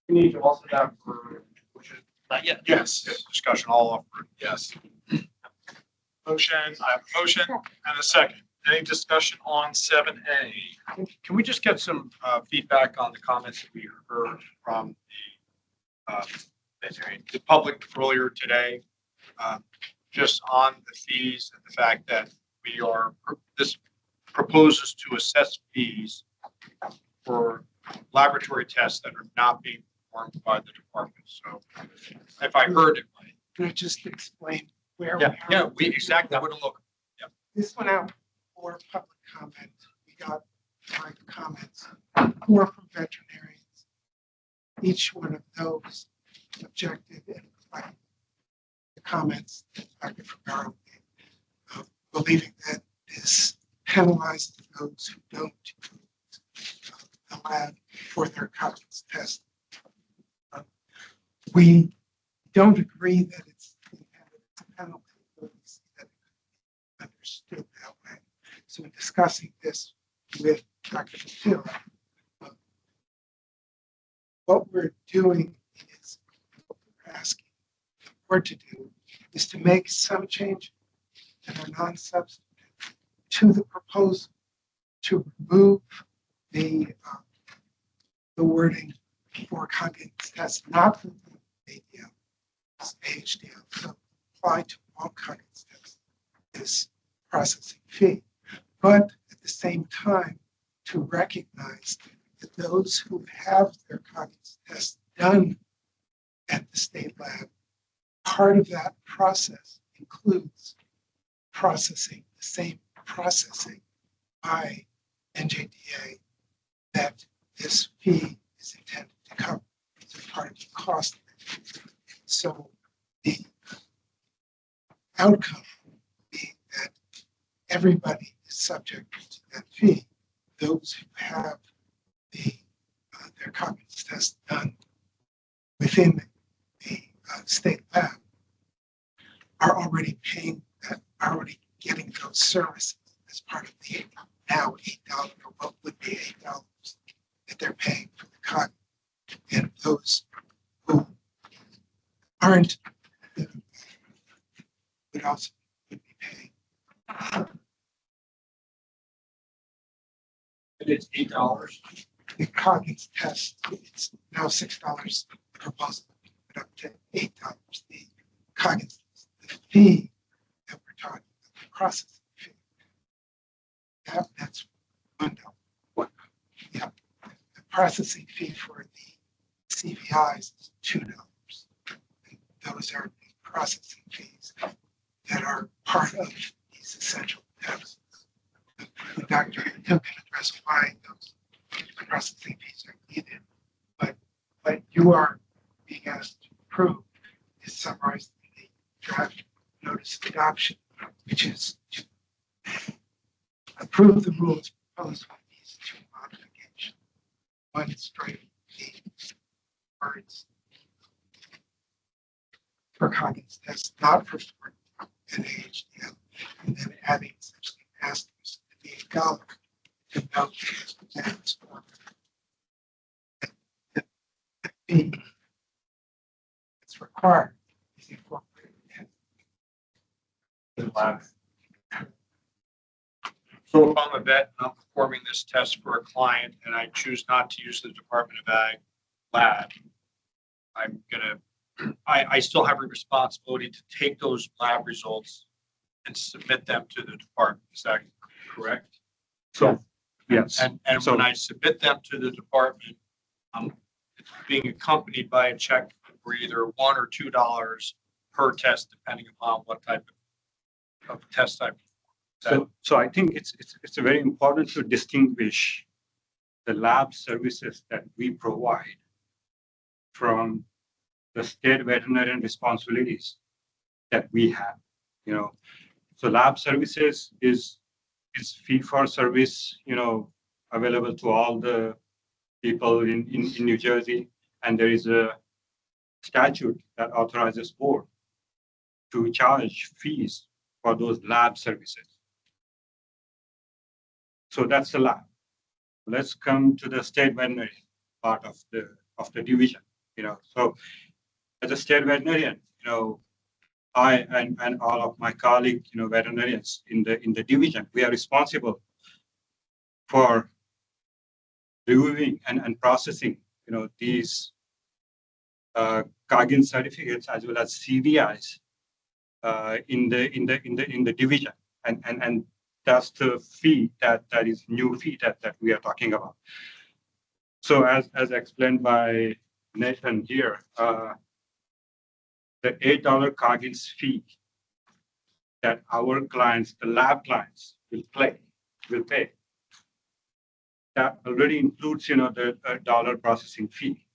need to also have for, which is Not yet. yes, discussion all offered. Yes. motion, I have a motion and a second. Any discussion on 7A? Can we just get some feedback on the comments that we heard from the public earlier today? Just on the fees and the fact that this proposes to assess fees for laboratory tests that are not being performed by the department. So if I heard it right. Can I just explain where we Yeah, are? yeah, we exactly would have looked. This went out for public comment. We got 5 comments, 4 from veterinarians. Each one of those objected and reflected the comments back from Barrow, believing that this penalizes those who don't use the lab for their cognitive test. We don't agree that it's a penalty, but we see that it's understood that way. So in discussing this with Dr. Patil, what we're doing is, what we're asking the board to do is to make some change that are non-substantive to the proposal to remove the wording for cognitive tests, not for the ADL, it's AHDL, so apply to all cognitive tests, this processing fee. But at the same time, to recognize that those who have their cognitive tests done at the state lab, part of that process includes processing, the same processing by NJDA that this fee is intended to cover. It's part of the cost. So the outcome will be that everybody is subject to that fee. Those who have their cognitive test done within the state lab are already paying that, are already getting those services as part of the now $8 or what would be $8 that they're paying for the cognitive. And those who aren't would also be It's $8. The Coggins test, it's now $6 proposal, but up to $8. The Coggins, the fee that we're talking about, the processing fee. That's $1. Yeah. The processing fee for the CVIs is $2. And those are the processing fees that are part of these essential tests. The doctor can address why those processing fees are needed, but what you are being asked to approve is summarized in the draft notice of adoption, which is to approve the rules proposed with these two modifications. One, straight the words for Coggins test, not for sport and HDL, and then adding essentially asterisks to the $8 to note that the fee that's required is incorporated in. So if I'm a vet and I'm performing this test for a client and I choose not to use the Department of Ag lab, I still have a responsibility to take those lab results and submit them to the department. Is that correct? So, yes. And So- when I submit them to the department, I'm being accompanied by a check for either $1 or $2 per test, depending upon what type of test I perform. So I think it's very important to distinguish the lab services that we provide from the state veterinarian responsibilities that we have, you know. So lab services is fee for service, you know, available to all the people in New Jersey. And there is a statute that authorizes board to charge fees for those lab services. So that's the lab. Let's come to the state veterinary part of the division, you know. So as a state veterinarian, you know, I and all of my colleagues, you know, veterinarians in the division, we are responsible for reviewing and processing, you know, these Coggins certificates as well as CVIs in the division, and that's the fee that is new fee that we are talking about. So as explained by Nathan here, the $8 Coggins fee that our clients, the lab clients, will pay. That already includes, you know, the dollar processing fee.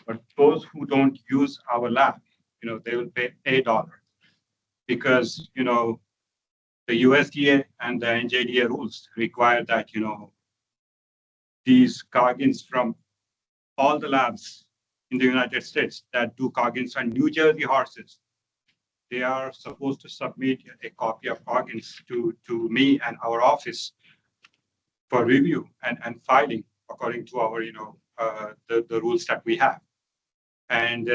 But those who don't use our lab, you know, they will pay $8 because, you know, the USDA and the NJDA rules require that, you know, these Coggins from all the labs in the United States that do Coggins on New Jersey horses, they are supposed to submit a copy of Coggins to me and our office for review and filing according to our, you know, the rules that we have. And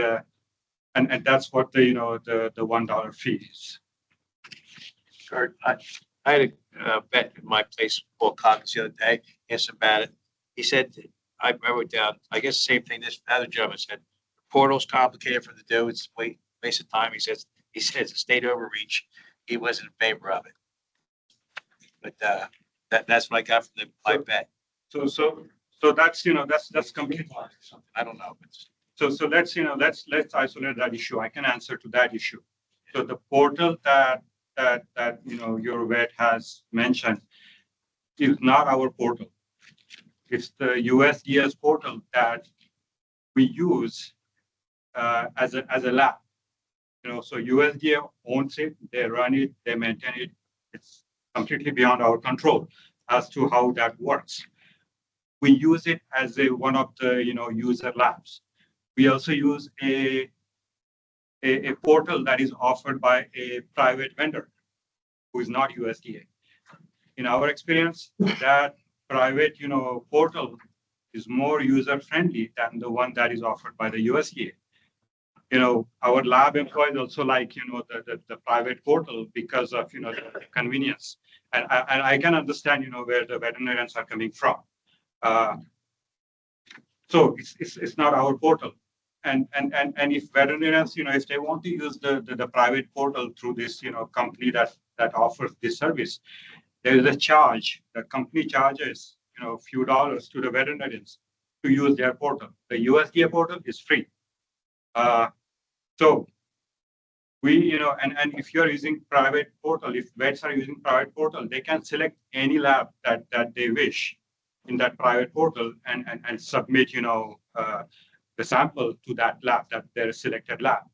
that's what the, you know, the $1 fee is. Kurt, I had a vet in my place called Coggins the other day, asked him about it. He said, I wrote down, I guess the same thing this other gentleman said, the portal's complicated for them to do, it's a waste of time. He says it's a state overreach. He wasn't in favor of it. But that's what I got from my vet. So that's, you know, that's completely. I don't know. So let's, you know, let's isolate that issue. I can answer to that issue. So the portal that you know your vet has mentioned is not our portal. It's the USDA's portal that we use as a lab. You know, so USDA owns it, they run it, they maintain it. It's completely beyond our control as to how that works. We use it as one of the, you know, user labs. We also use a portal that is offered by a private vendor who is not USDA. In our experience, that private, you know, portal is more user friendly than the one that is offered by the USDA. our lab employees also like, the private portal because of, the convenience. And I can understand, where the veterinarians are coming from. So it's not our portal. And if veterinarians, if they want to use the private portal through this, company that offers this service, there is a charge. The company charges, a few dollars to the veterinarians to use their portal. The USDA portal is free. So we, and if you're using private portal, if vets are using private portal, they can select any lab that they wish in that private portal and submit, the sample to that lab, that their selected lab.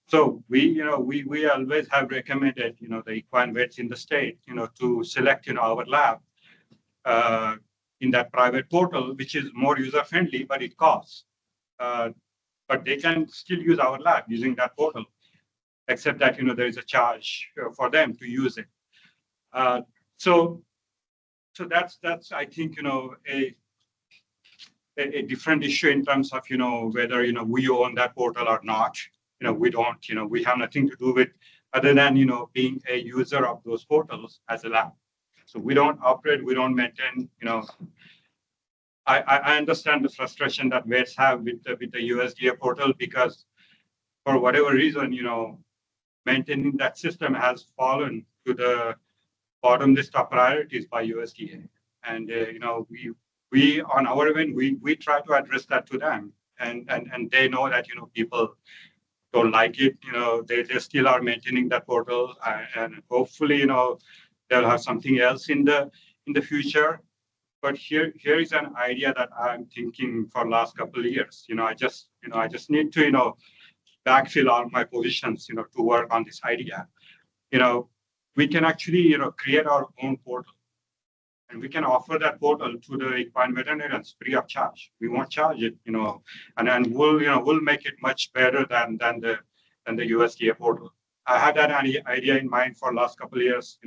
So we always have recommended, the equine vets in the state, to select, our lab in that private portal, which is more user friendly, but it costs. But they can still use our lab using that portal, except that, there is a charge for them to use it. So that's I think, a different issue in terms of, whether, we own that portal or not. We don't, we have nothing to do with other than, being a user of those portals as a lab. So we don't operate, we don't maintain, I understand the frustration that vets have with the USDA portal, because for whatever reason, maintaining that system has fallen to the bottom list of priorities by USDA. And, we on our end, we try to address that to them, and they know that, people don't like it. They still are maintaining that portal, and hopefully, they'll have something else in the future. But here is an idea that I'm thinking for last couple of years. I just need to, backfill all my positions, to work on this idea. We can actually, create our own portal, and we can offer that portal to the equine veterinarians free of charge. We won't charge it, and then we'll make it much better than the USDA portal. I had that idea in mind for last couple of years.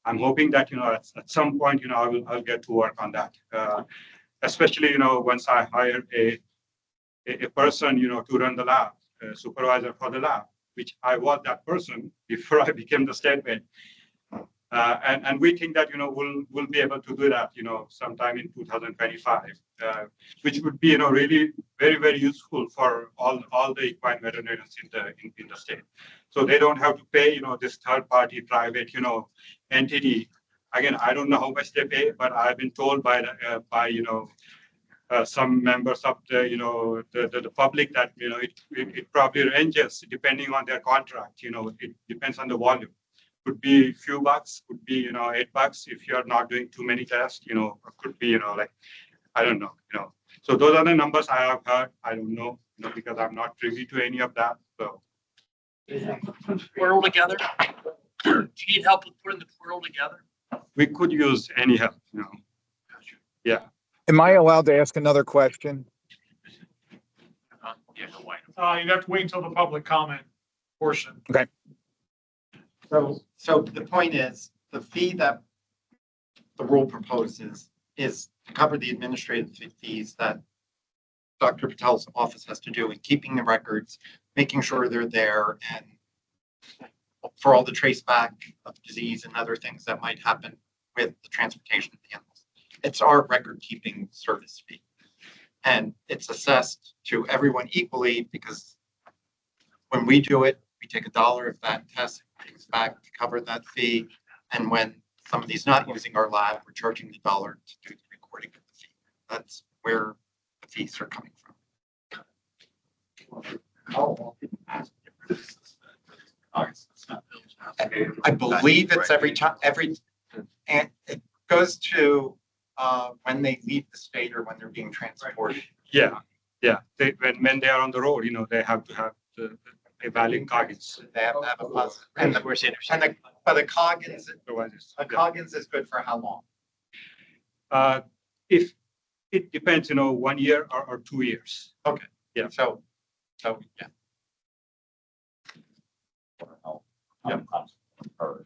I'm hoping that, at some point, I'll get to work on that. Especially, once I hire a person, to run the lab, a supervisor for the lab, which I was that person before I became the state vet. And we think that, we'll be able to do that, sometime in 2025, which would be, really very, very useful for all the equine veterinarians in the state. So they don't have to pay, this third party private, entity. Again, I don't know how much they pay, but I've been told by some members of the public that, it probably ranges depending on their contract. It depends on the volume. Could be a few bucks, could be, $8 if you're not doing too many tests, or could be, like, I don't know, So those are the numbers I have heard. I don't know, because I'm not privy to any of that. So. Portal together? Do you need help with putting the portal together? We could use any help, Yeah. Am I allowed to ask another question? You'd have to wait until the public comment portion. Okay. So the point is, the fee that the rule proposes is to cover the administrative fees that Dr. Patel's office has to do in keeping the records, making sure they're there, and for all the trace back of disease and other things that might happen with the transportation of the animals. It's our record keeping service fee. And it's assessed to everyone equally, because when we do it, we take $1 of that test comes back to cover that fee. And when somebody's not using our lab, we're charging the $1 to do the recording of the fee. That's where the fees are coming from. I believe it's every time, and it goes to when they leave the state or when they're being transported. Yeah. When they are on the road, they have to have a valid Coggins. They have to have a positive. And the Coggins is good for how long? If it depends, 1 year or 2 years. Okay. Yeah. So yeah.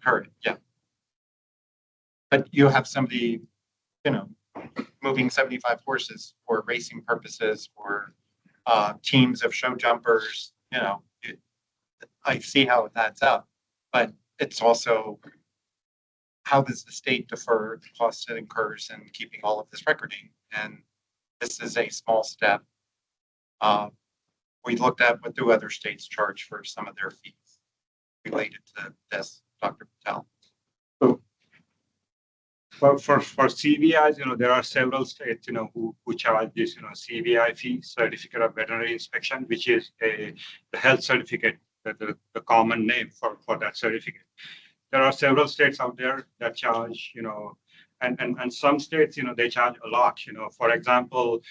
Heard, yeah. But you have somebody, moving 75 horses for racing purposes, or teams of show jumpers, you know, I see how it adds up, but it's also, how does the state defer the costs it incurs in keeping all of this recording? And this is a small step. We looked at what do other states charge for some of their fees related to this, Dr. Patel. For CVIs, there are several states, who charge this, CVI fee, Certificate of Veterinary Inspection, which is the health certificate, the common name for that certificate. There are several states out there that charge, and some states, they charge a lot, for example,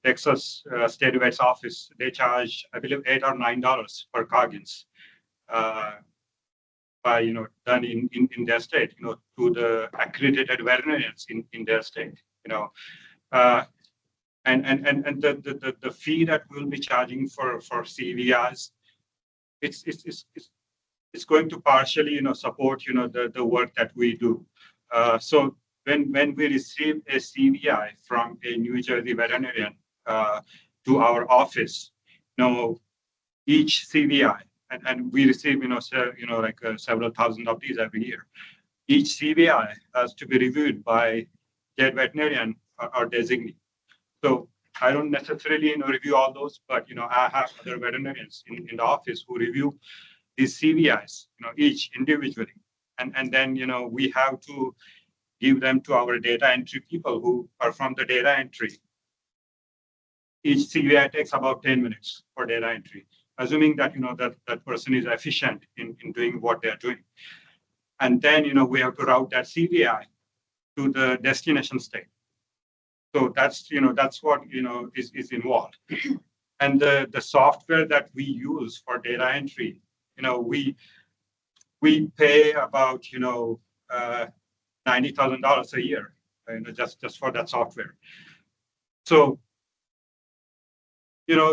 Texas State Vet's office, they charge, I believe, $8 or $9 per Coggins. By done in their state, to the accredited veterinarians in their state, and the fee that we'll be charging for CVIs, it's going to partially support the work that we do. So when we receive a CVI from a New Jersey veterinarian to our office, each CVI. And we receive, several thousand of these every year. Each CVI has to be reviewed by their veterinarian or designee. So I don't necessarily, review all those, but, I have other veterinarians in the office who review these CVIs, each individually. And then, we have to give them to our data entry people who perform the data entry. Each CVI takes about 10 minutes for data entry, assuming that that person is efficient in doing what they're doing. And then we have to route that CVI to the destination state. So that's what is involved. And the software that we use for data entry, we pay about $90,000 a year, just for that software. So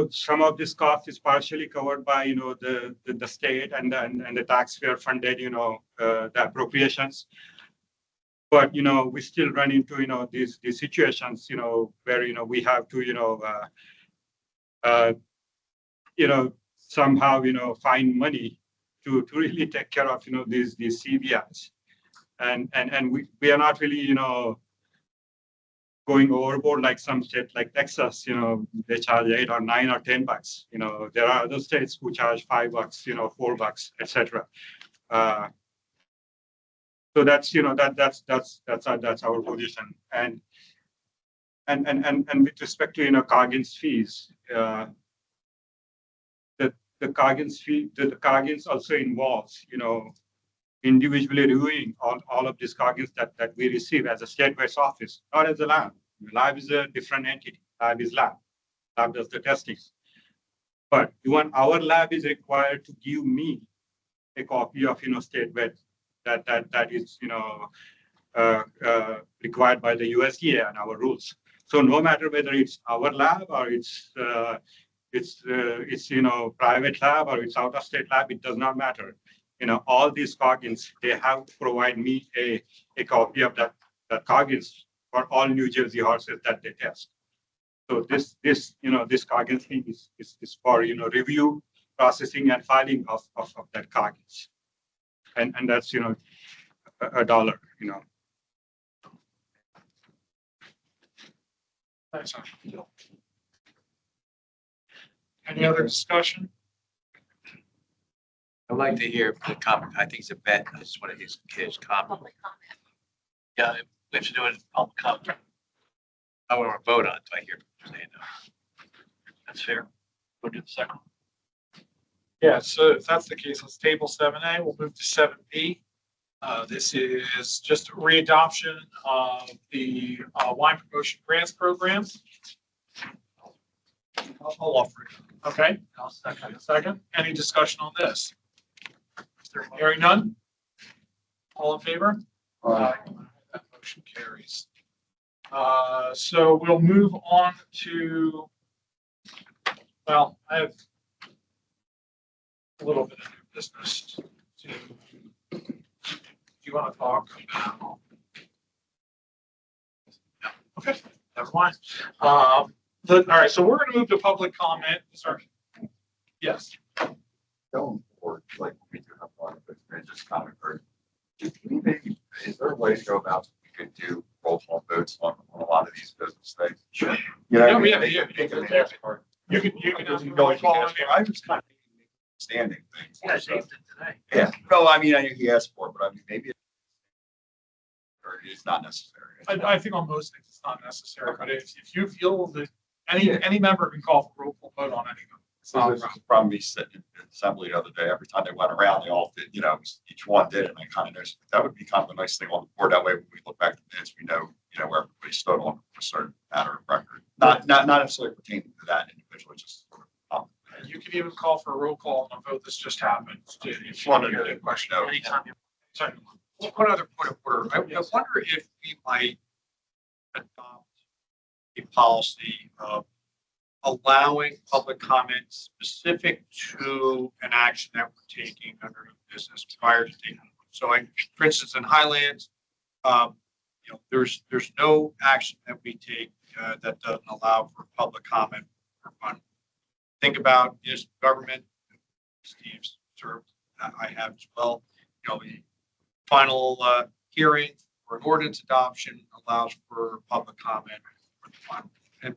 some of this cost is partially covered by, the state and the taxpayer funded, the appropriations. But, we still run into, these situations, where, we have to, somehow, find money to really take care of, these CVIs. And we are not really, going overboard like some states like Texas, they charge $8 or $9 or $10. There are other states who charge $5, $4, etc. So that's that's our position. And with respect to Coggins fees, the Coggins fee, the Coggins also involves individually reviewing all of these Coggins that we receive as a state-based office, not as a lab. Lab is a different entity. Lab is lab. Lab does the testing. But even our lab is required to give me a copy of state vet that is required by the USDA and our rules. So no matter whether it's our lab or it's private lab or it's out-of-state lab, it does not matter. All these Coggins, they have to provide me a copy of that Coggins for all New Jersey horses that they test. So this Coggins fee is for review, processing, and filing of that Coggins, and that's $1. Thanks. Any other discussion? I'd like to hear the comment. I think it's a vet. That's what it is. Kids comment. Public comment. Yeah, we have to do it in public comment. I want to vote on it. I hear people saying no. That's fair. Go to the second. Yeah, so if that's the case, let's table 7A. We'll move to 7B. This is just readoption of the wine promotion grants program. I'll offer it. Okay. I'll second. Any discussion on this? Hearing none? All in favor? Aye. That motion carries. So we'll move on to, well, I have a little bit of new business. Do you want to talk about? Okay, never mind. All right, so we're going to move to public comment. Sorry. Yes. going forward, like we do have a lot of experience, just kind of heard. Is there a way to go about, we could do roll call votes on a lot of these business things? Sure. You know, Yeah, what I yeah, mean? yeah, Make it yeah. managed part. You can ask You for know, roll you can call. ask for- I was kind of standing things. Yeah, Dave did today. Yeah, no, I mean, I knew he asked for it, but I mean, maybe or it's not necessary. I think on most things it's not necessary, but if you feel that any member can call for roll call vote on anything. It's So not a this problem. is from me sitting in the assembly the other day, every time they went around, they all did, you know, each one did, and I kind of noticed, that would be kind of a nice thing on the board, that way when we look back at this, we know, where everybody stood on a certain matter of record. Not necessarily pertaining to that individual, just. You can even call for a roll call on a vote that's just happened. If you Wanted hear to- the question. Anytime you Sorry. One other point of order. I wonder if we might adopt a policy of allowing public comment specific to an action that we're taking under new business prior to taking. So for instance, in Highlands, there's no action that we take that doesn't allow for public comment or fun. Think about municipal government. Steve's served, I have as well. The final hearing for an ordinance adoption allows for public comment for the final. And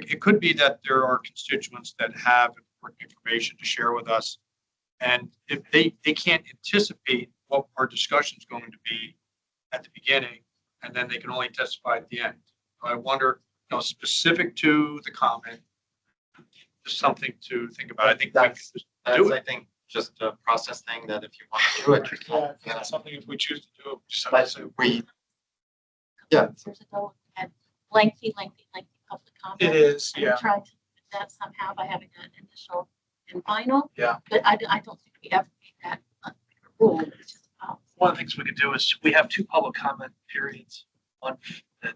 it could be that there are constituents that have important information to share with us. And if they can't anticipate what our discussion is going to be at the beginning, and then they can only testify at the end. I wonder, specific to the comment, just something to think about. I think we could That's, just that's, do I it. think, just a process thing that if you want to do it, you can. Yeah, that's something if we choose to do it. Just have But to say- we, Years ago, we had lengthy public comment. It is, And we yeah. tried to do that somehow by having an initial and final. Yeah. But I don't think we ever made that a rule. It's just a policy. One of the things we could do is, we have two public comment periods. One that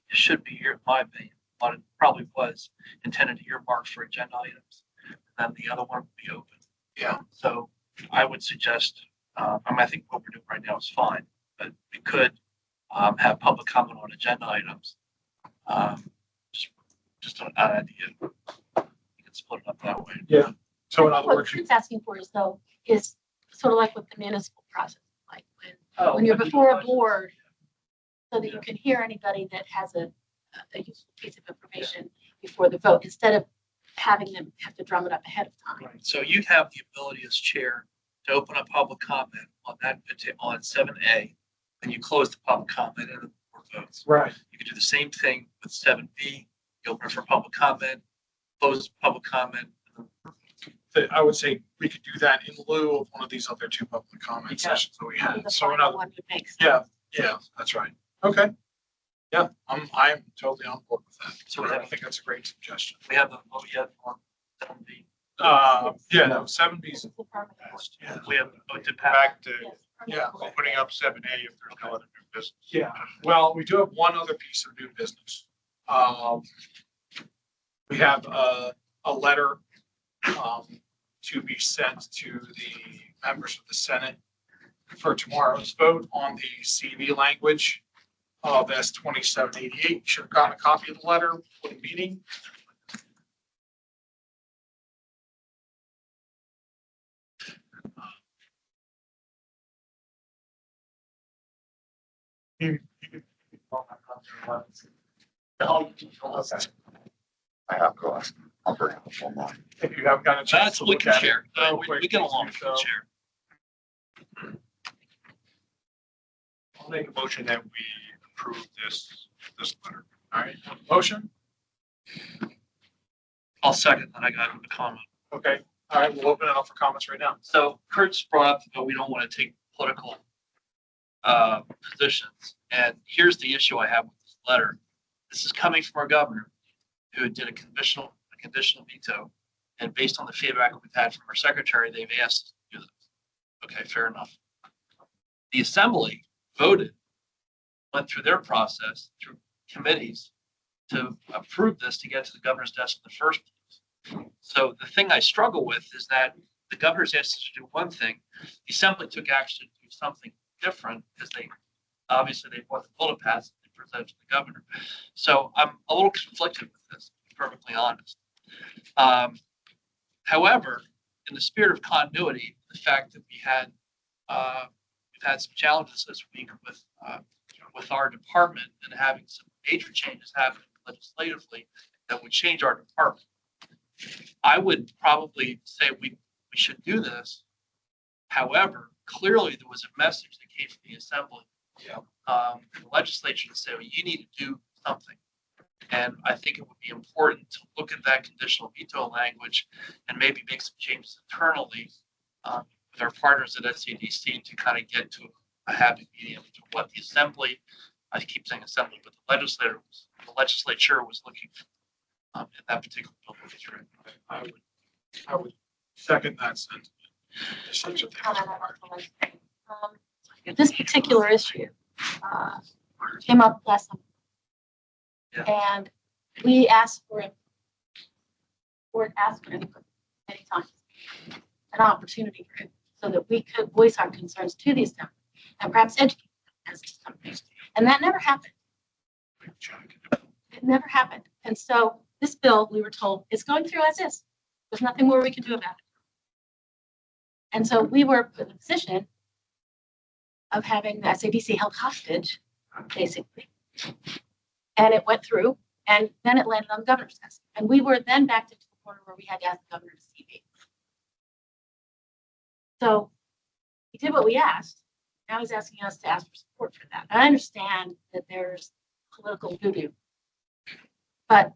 should be here, in my opinion, one probably was intended to earmark for agenda items. And then the other one would be open. Yeah. So I would suggest, I think what we're doing right now is fine, but we could have public comment on agenda items. Just an idea. You can split it up that way. Yeah. So in other What words, Kurt's asking for is sort of like what the municipal process is like Oh, when you're but before a you- board, so that you can hear anybody that has a useful piece of information before the vote, instead of having them have to drum it up ahead of time. Right. So you have the ability as chair to open up public comment on on 7A, and you close the public comment and the board votes. right. You could do the same thing with 7B. You open it for public comment, close public comment. I would say we could do that in lieu of one of these other two public comment Yeah. sessions that we had. The So in final other, one would make sense. yeah, that's right. Okay. Yeah, I'm totally on board with that. So we I have- think that's a great suggestion. We have the vote yet on 7B. Yeah, no, 7B is, It's a permanent board. yeah. We have the vote to pass. Back to Yes, Yeah. permanent board. opening up 7A if there's no other new business. Yeah, well, we do have one other piece of new business. We have a letter to be sent to the members of the Senate for tomorrow's vote on the CV language of S 2788. Should have gotten a copy of the letter for the meeting. I have to ask. I'll bring it up one more. If you haven't gotten a chance That's to what we look can at it. share. real We quick, get please along, do we can so. share. I'll make a motion that we approve this letter. All right, motion? I'll second that. I got a comment. Okay, all right, we'll open it up for comments right now. So Kurt's brought up that we don't want to take political positions. And here's the issue I have with this letter. This is coming from our governor, who did a conditional veto. And based on the feedback we've had from our secretary, they've asked us to do this. Okay, fair enough. The assembly voted, went through their process, through committees, to approve this to get to the governor's desk in the first place. So the thing I struggle with is that the governor's asked us to do one thing, the assembly took action to do something different, because they want the bullet pass and present to the governor. So I'm a little conflicted with this, to be perfectly honest. However, in the spirit of continuity, the fact that we've had some challenges this week with our department and having some major changes happen legislatively that would change our department. I would probably say we should do this. However, clearly there was a message that came from the assembly. The legislature to say, well, you need to do something. And I think it would be important to look at that conditional veto language and maybe make some changes internally with our partners at SCDC to kind of get to a happy medium to what the assembly, I keep saying assembly, but the legislature was looking for in that particular bill. I would second that sentiment. Such a thing. This particular issue came up last summer. And we asked for it, or asked for input many times, an opportunity for it, so that we could voice our concerns to the assembly and perhaps educate them as to something. And that never happened. It never happened. And so this bill, we were told, is going through as is. There's nothing more we can do about it. And so we were put in a position of having the SADC held hostage, basically. And it went through, and then it landed on the governor's desk. And we were then backed into the corner where we had to ask the governor to CV. So he did what we asked. Now he's asking us to ask for support for that. I understand that there's political voodoo, but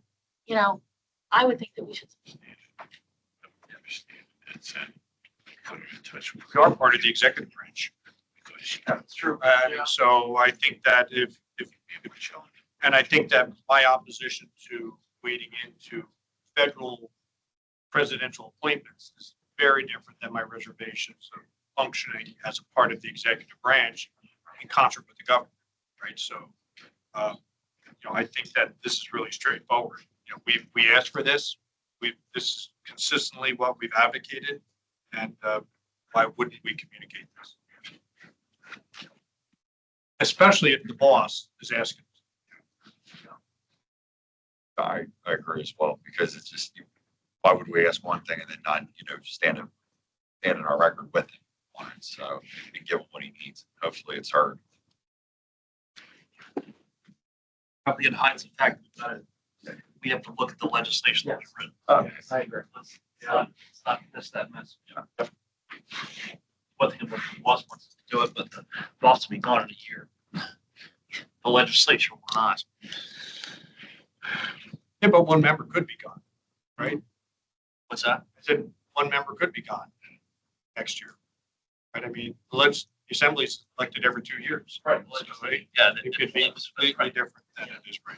I would think that we should. We are part of the executive branch. That's true. So I think that and I think that my opposition to wading into federal presidential appointments is very different than my reservations of functioning as a part of the executive branch in concert with the government, right? So, I think that this is really straightforward. We asked for this. This is consistently what we've advocated, and why wouldn't we communicate this? Especially if the boss is asking. I agree as well, because it's just, why would we ask one thing and then not, stand in our record with him on it? So, and give him what he needs. Hopefully it's heard. Probably in hindsight, we have to look at the legislation that was written. I agree. Let's not miss that message. One thing about the boss wants us to do it, but the boss will be gone in a year. The legislature will not. Yeah, but one member could be gone, right? What's that? I said one member could be gone next year. Right? I mean, the assembly's elected every 2 years. Right. So Yeah. it could be completely different than it is right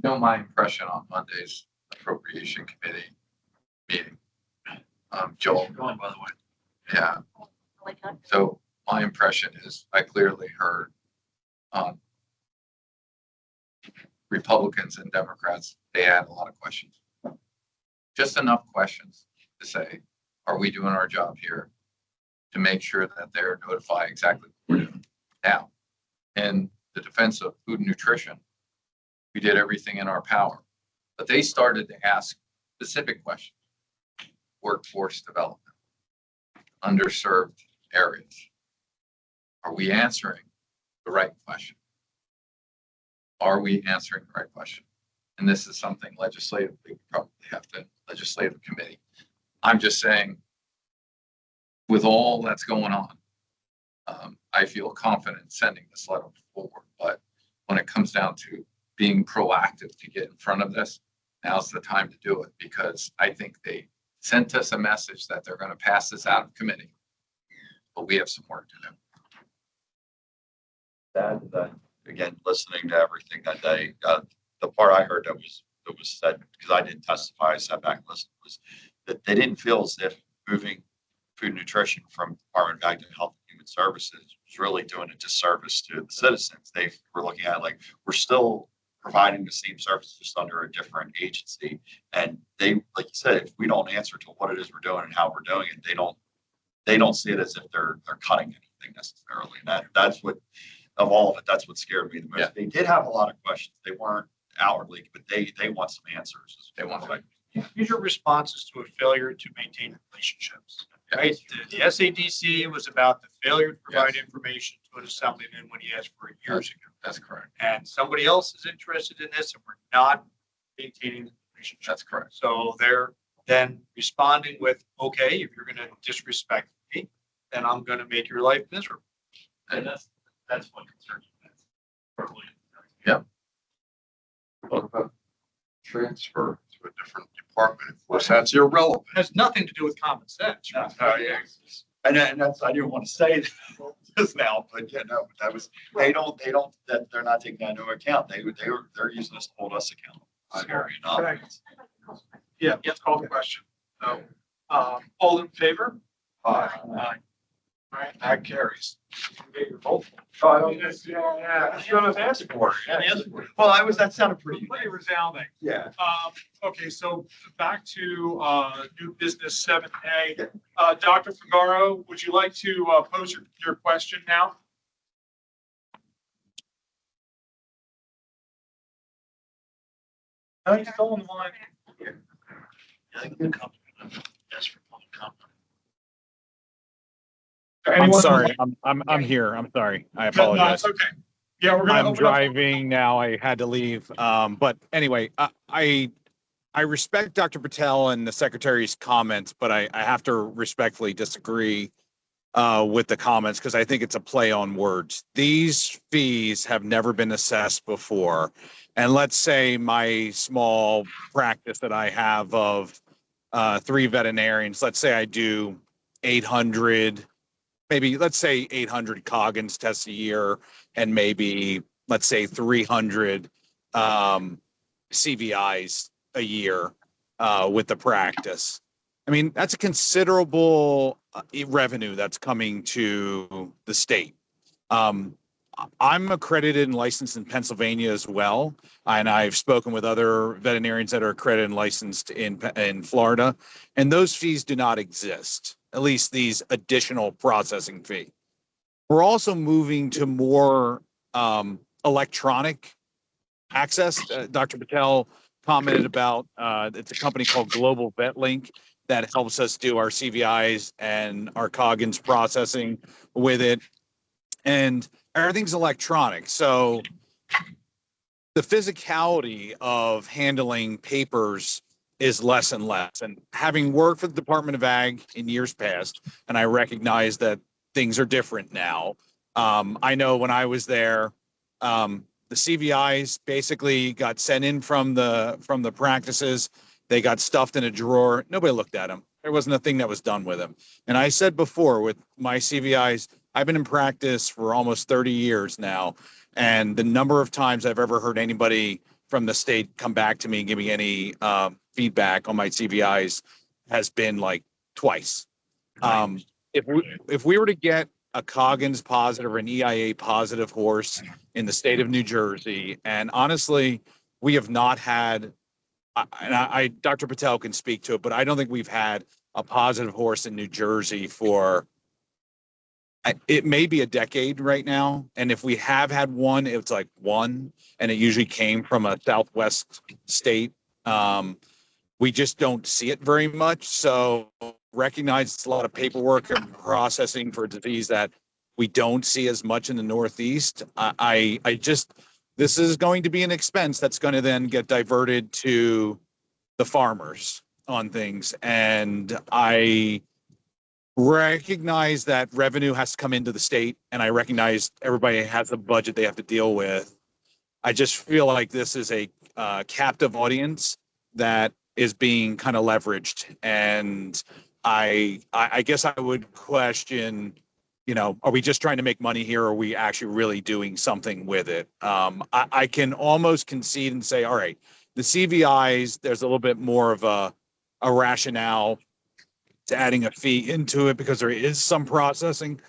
now. My impression on Monday's appropriation committee meeting, Joel, Going, by the way. yeah. So my impression is I clearly heard Republicans and Democrats, they had a lot of questions. Just enough questions to say, are we doing our job here? To make sure that they're notified exactly what we're doing. Now, in the defense of food and nutrition, we did everything in our power, but they started to ask specific questions. Workforce development, underserved areas. Are we answering the right question? Are we answering the right question? And this is something legislatively, we probably have to, legislative committee. I'm just saying, with all that's going on, I feel confident sending this letter forward. But when it comes down to being proactive to get in front of this, now's the time to do it, because I think they sent us a message that they're going to pass this out of committee, but we have some work to do. That again, listening to everything that day, the part I heard that was said, because I didn't testify, I sat back and listened, was that they didn't feel as if moving food and nutrition from Department of Ag and Health and Human Services was really doing a disservice to the citizens. They were looking at like, we're still providing the same service just under a different agency. And they, like you said, if we don't answer to what it is we're doing and how we're doing it, they don't see it as if they're cutting anything necessarily. And that's what, of all of it, that's what scared me the most. Yeah. They did have a lot of questions. They weren't outwardly, but they want some answers. They want like, These are responses to a failure to maintain relationships, right? The SADC was about the failure to provide information to an assemblyman when he asked for it years ago. That's correct. And somebody else is interested in this and we're not maintaining the relationship. That's correct. So they're then responding with, okay, if you're gonna disrespect me, then I'm gonna make your life miserable. And that's what concerns me. That's totally. What about transfer to a different department? Of course, that's irrelevant. It has nothing to do with common sense. right? And that's, I didn't want to say this now, but yeah, no, that was, that they're not taking that into account. They're using this to hold us accountable. Scary enough. Correct. Yeah, call the question. So, all in favor? Aye. Aye. All right, that carries. Get your vote. Yeah, that's what I was asking for. Well, that sounded pretty. Pretty resounding. Yeah. Okay, so back to, new business 7A. Dr. Figaro, would you like to, pose your question now? No, he's still on the line. I'm Anyone- sorry. I'm here. I'm sorry. I No, apologize. it's okay. Yeah, we're gonna I'm open up. driving now. I had to leave. But anyway, I respect Dr. Patel and the secretary's comments, but I have to respectfully disagree with the comments because I think it's a play on words. These fees have never been assessed before. And let's say my small practice that I have of 3 veterinarians, let's say I do 800, maybe let's say 800 Coggins tests a year and maybe let's say 300 CVIs a year with the practice. I mean, that's a considerable revenue that's coming to the state. I'm accredited and licensed in Pennsylvania as well, and I've spoken with other veterinarians that are accredited and licensed in Florida, and those fees do not exist, at least these additional processing fee. We're also moving to more electronic access. Dr. Patel commented about it's a company called Global Vet Link that helps us do our CVIs and our Coggins processing with it. And everything's electronic. So the physicality of handling papers is less and less. And having worked for the Department of Ag in years past, and I recognize that things are different now. I know when I was there, the CVIs basically got sent in from the practices. They got stuffed in a drawer. Nobody looked at them. There wasn't a thing that was done with them. And I said before with my CVIs, I've been in practice for almost 30 years now. And the number of times I've ever heard anybody from the state come back to me and give me any feedback on my CVIs has been like twice. If we were to get a Coggins positive or an EIA positive horse in the state of New Jersey, and honestly, we have not had, and Dr. Patel can speak to it, but I don't think we've had a positive horse in New Jersey for, it may be a decade right now. And if we have had one, it's like one, and it usually came from a Southwest state. We just don't see it very much. So recognize it's a lot of paperwork and processing for a disease that we don't see as much in the Northeast. This is going to be an expense that's going to then get diverted to the farmers on things. And I recognize that revenue has to come into the state, and I recognize everybody has a budget they have to deal with. I just feel like this is a captive audience that is being kind of leveraged. And I guess I would question, are we just trying to make money here? Or are we actually really doing something with it? I can almost concede and say, all right, the CVIs, there's a little bit more of a rationale to adding a fee into it because there is some processing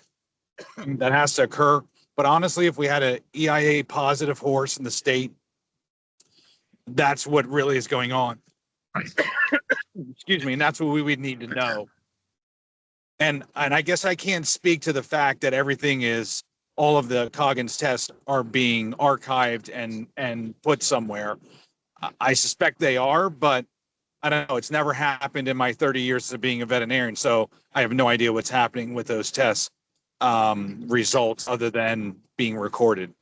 that has to occur. But honestly, if we had an EIA positive horse in the state, that's what really is going on. Excuse me. And that's what we would need to know. And I guess I can't speak to the fact that everything is, all of the Coggins tests are being archived and put somewhere. I suspect they are, but I don't know. It's never happened in my 30 years of being a veterinarian. So I have no idea what's happening with those tests results other than being recorded.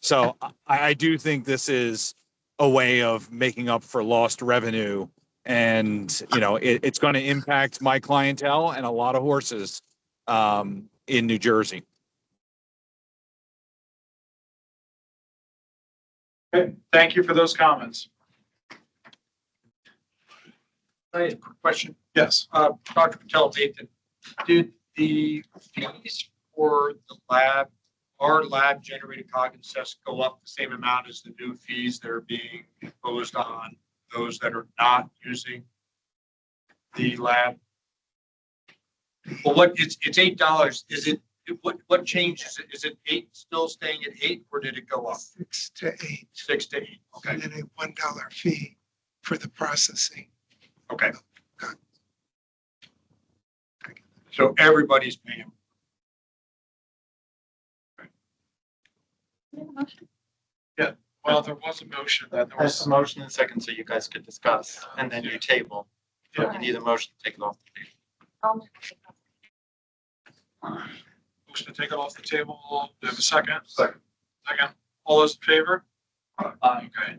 So I do think this is a way of making up for lost revenue. And, you know, it's going to impact my clientele and a lot of horses in New Jersey. Okay, thank you for those comments. Quick question. Yes. Dr. Patel, Nathan, did the fees for the lab, our lab generated Coggins tests go up the same amount as the new fees that are being imposed on those that are not using the lab? Well, it's $8. Is it, what changed? Is it 8 still staying at 8 or did it go up? 6 to 8, 6 to 8. Okay. and then a $1 fee for the processing. Okay. So everybody's paying. Well, there was a motion that there There's was. a motion and second, so you guys could discuss, and then you table. So you need a motion to take it off the table. Motion to take it off the table. Do we have a second? Second. All those in favor? Okay.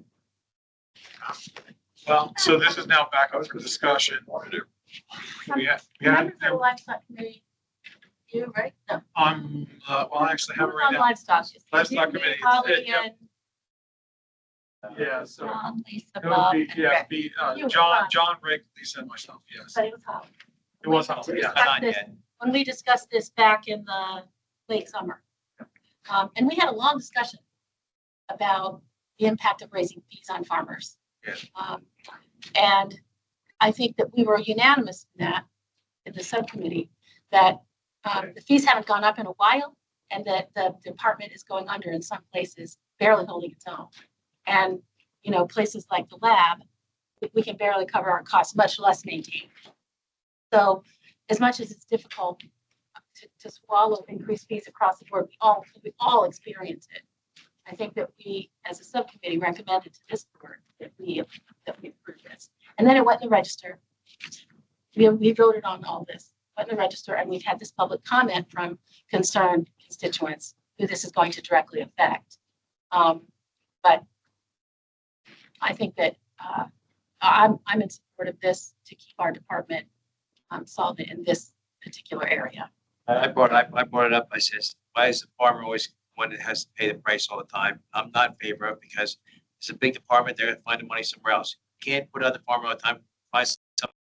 Well, so this is now back up for discussion. We have, Members of the livestock committee, you, right? No. well, I actually have it right On now. livestock. Livestock committee. Holly Yep. and Yeah, so Lisa, it would Bob, be, and yeah, Rick. be, You were John, fine. John, Rick, Lisa, and myself, yes. But it was Holly. It was We Holly, yeah. discussed this- When we discussed this back in the late summer. And we had a long discussion about the impact of raising fees on farmers. Yes. And I think that we were unanimous in that, in the subcommittee, that the fees haven't gone up in a while and that the department is going under in some places, barely holding its own. And, you know, places like the lab, we can barely cover our costs, much less maintain. So as much as it's difficult to swallow increased fees across the board, we all experience it. I think that we, as a subcommittee, recommended to this board that we approve this. And then it went in the register. We voted on all this, went in the register, and we've had this public comment from concerned constituents who this is going to directly affect. But I think that I'm in support of this to keep our department solvent in this particular area. I brought it up. I says, why is the farmer always one that has to pay the price all the time? I'm not in favor of it because it's a big department. They're gonna find the money somewhere else. You can't put other farmer all the time, find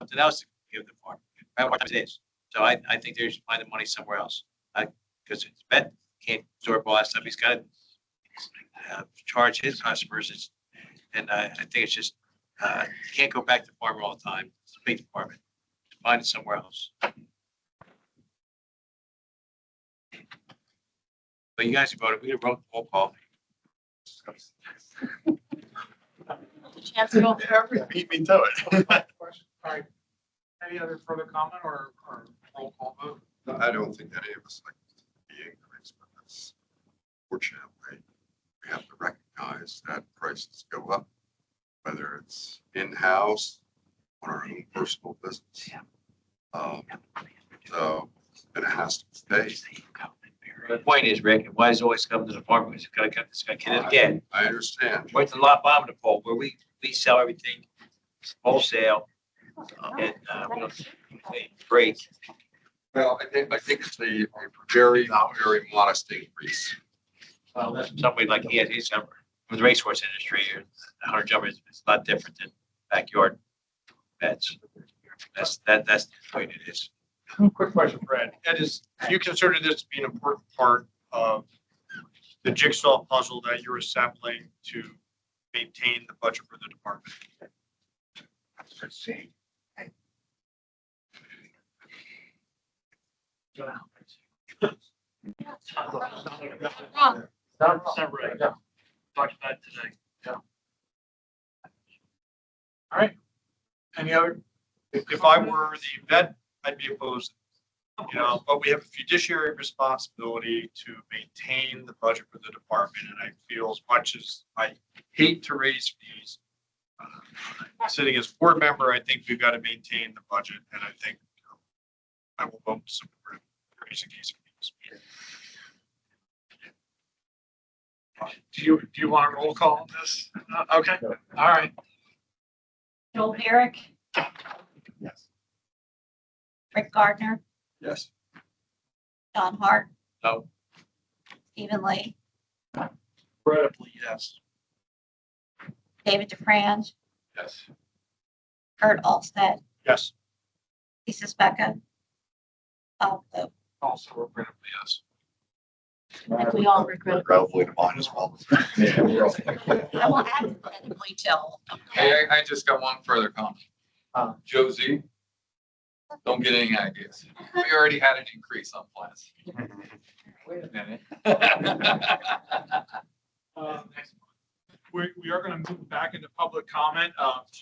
something else to give the farmer. Right, what it is. So I think they should find the money somewhere else. Because it's bet, can't absorb all that stuff. He's got to charge his customers. And I think it's just, you can't go back to farmer all the time. It's a big department. Find it somewhere else. But you guys voted, we wrote the roll call. Chance to go. Beat me to it. All right. Any other further comment or roll call vote? I don't think any of us like the increase, but that's fortunately, we have to recognize that prices go up, whether it's in-house on our own personal business. So, and it has to stay. The point is, Rick, why does it always come to the farmer? He's gotta cut this guy. And again, I understand. right to the lot bottom of the pole where we sell everything wholesale. And we don't pay freight. Well, I think it's a very, very modest increase. Well, that's somebody like he's with the racehorse industry, or hunter jumpers, it's a lot different than backyard vets. That's the way it is. Quick question, Brad. Ed, do you consider this to be an important part of the jigsaw puzzle that you're assembling to maintain the budget for the department? Let's see. Wrong. Not right. Talked about it today. All right. Any other? If I were the vet, I'd be opposed. You know, but we have a fiduciary responsibility to maintain the budget for the department, and I feel as much as I hate to raise fees, sitting as board member, I think we've got to maintain the budget, and I think I will vote to support raising case. Do you want a roll call on this? Okay, all right. Joel Eric, Yes. Rick Gardner, Yes. John Hart, No. Stephen Lee, Incredibly, yes. David DeFranz, Yes. Kurt Alstead, Yes. Lisa Specca. So Also regrettably, yes. I think we all regret. Regrettably to mine as well. I will add regrettably till. Hey, I just got one further comment. Josie, don't get any ideas. We already had an increase on plans. Wait a minute. We are going to move back into public comment.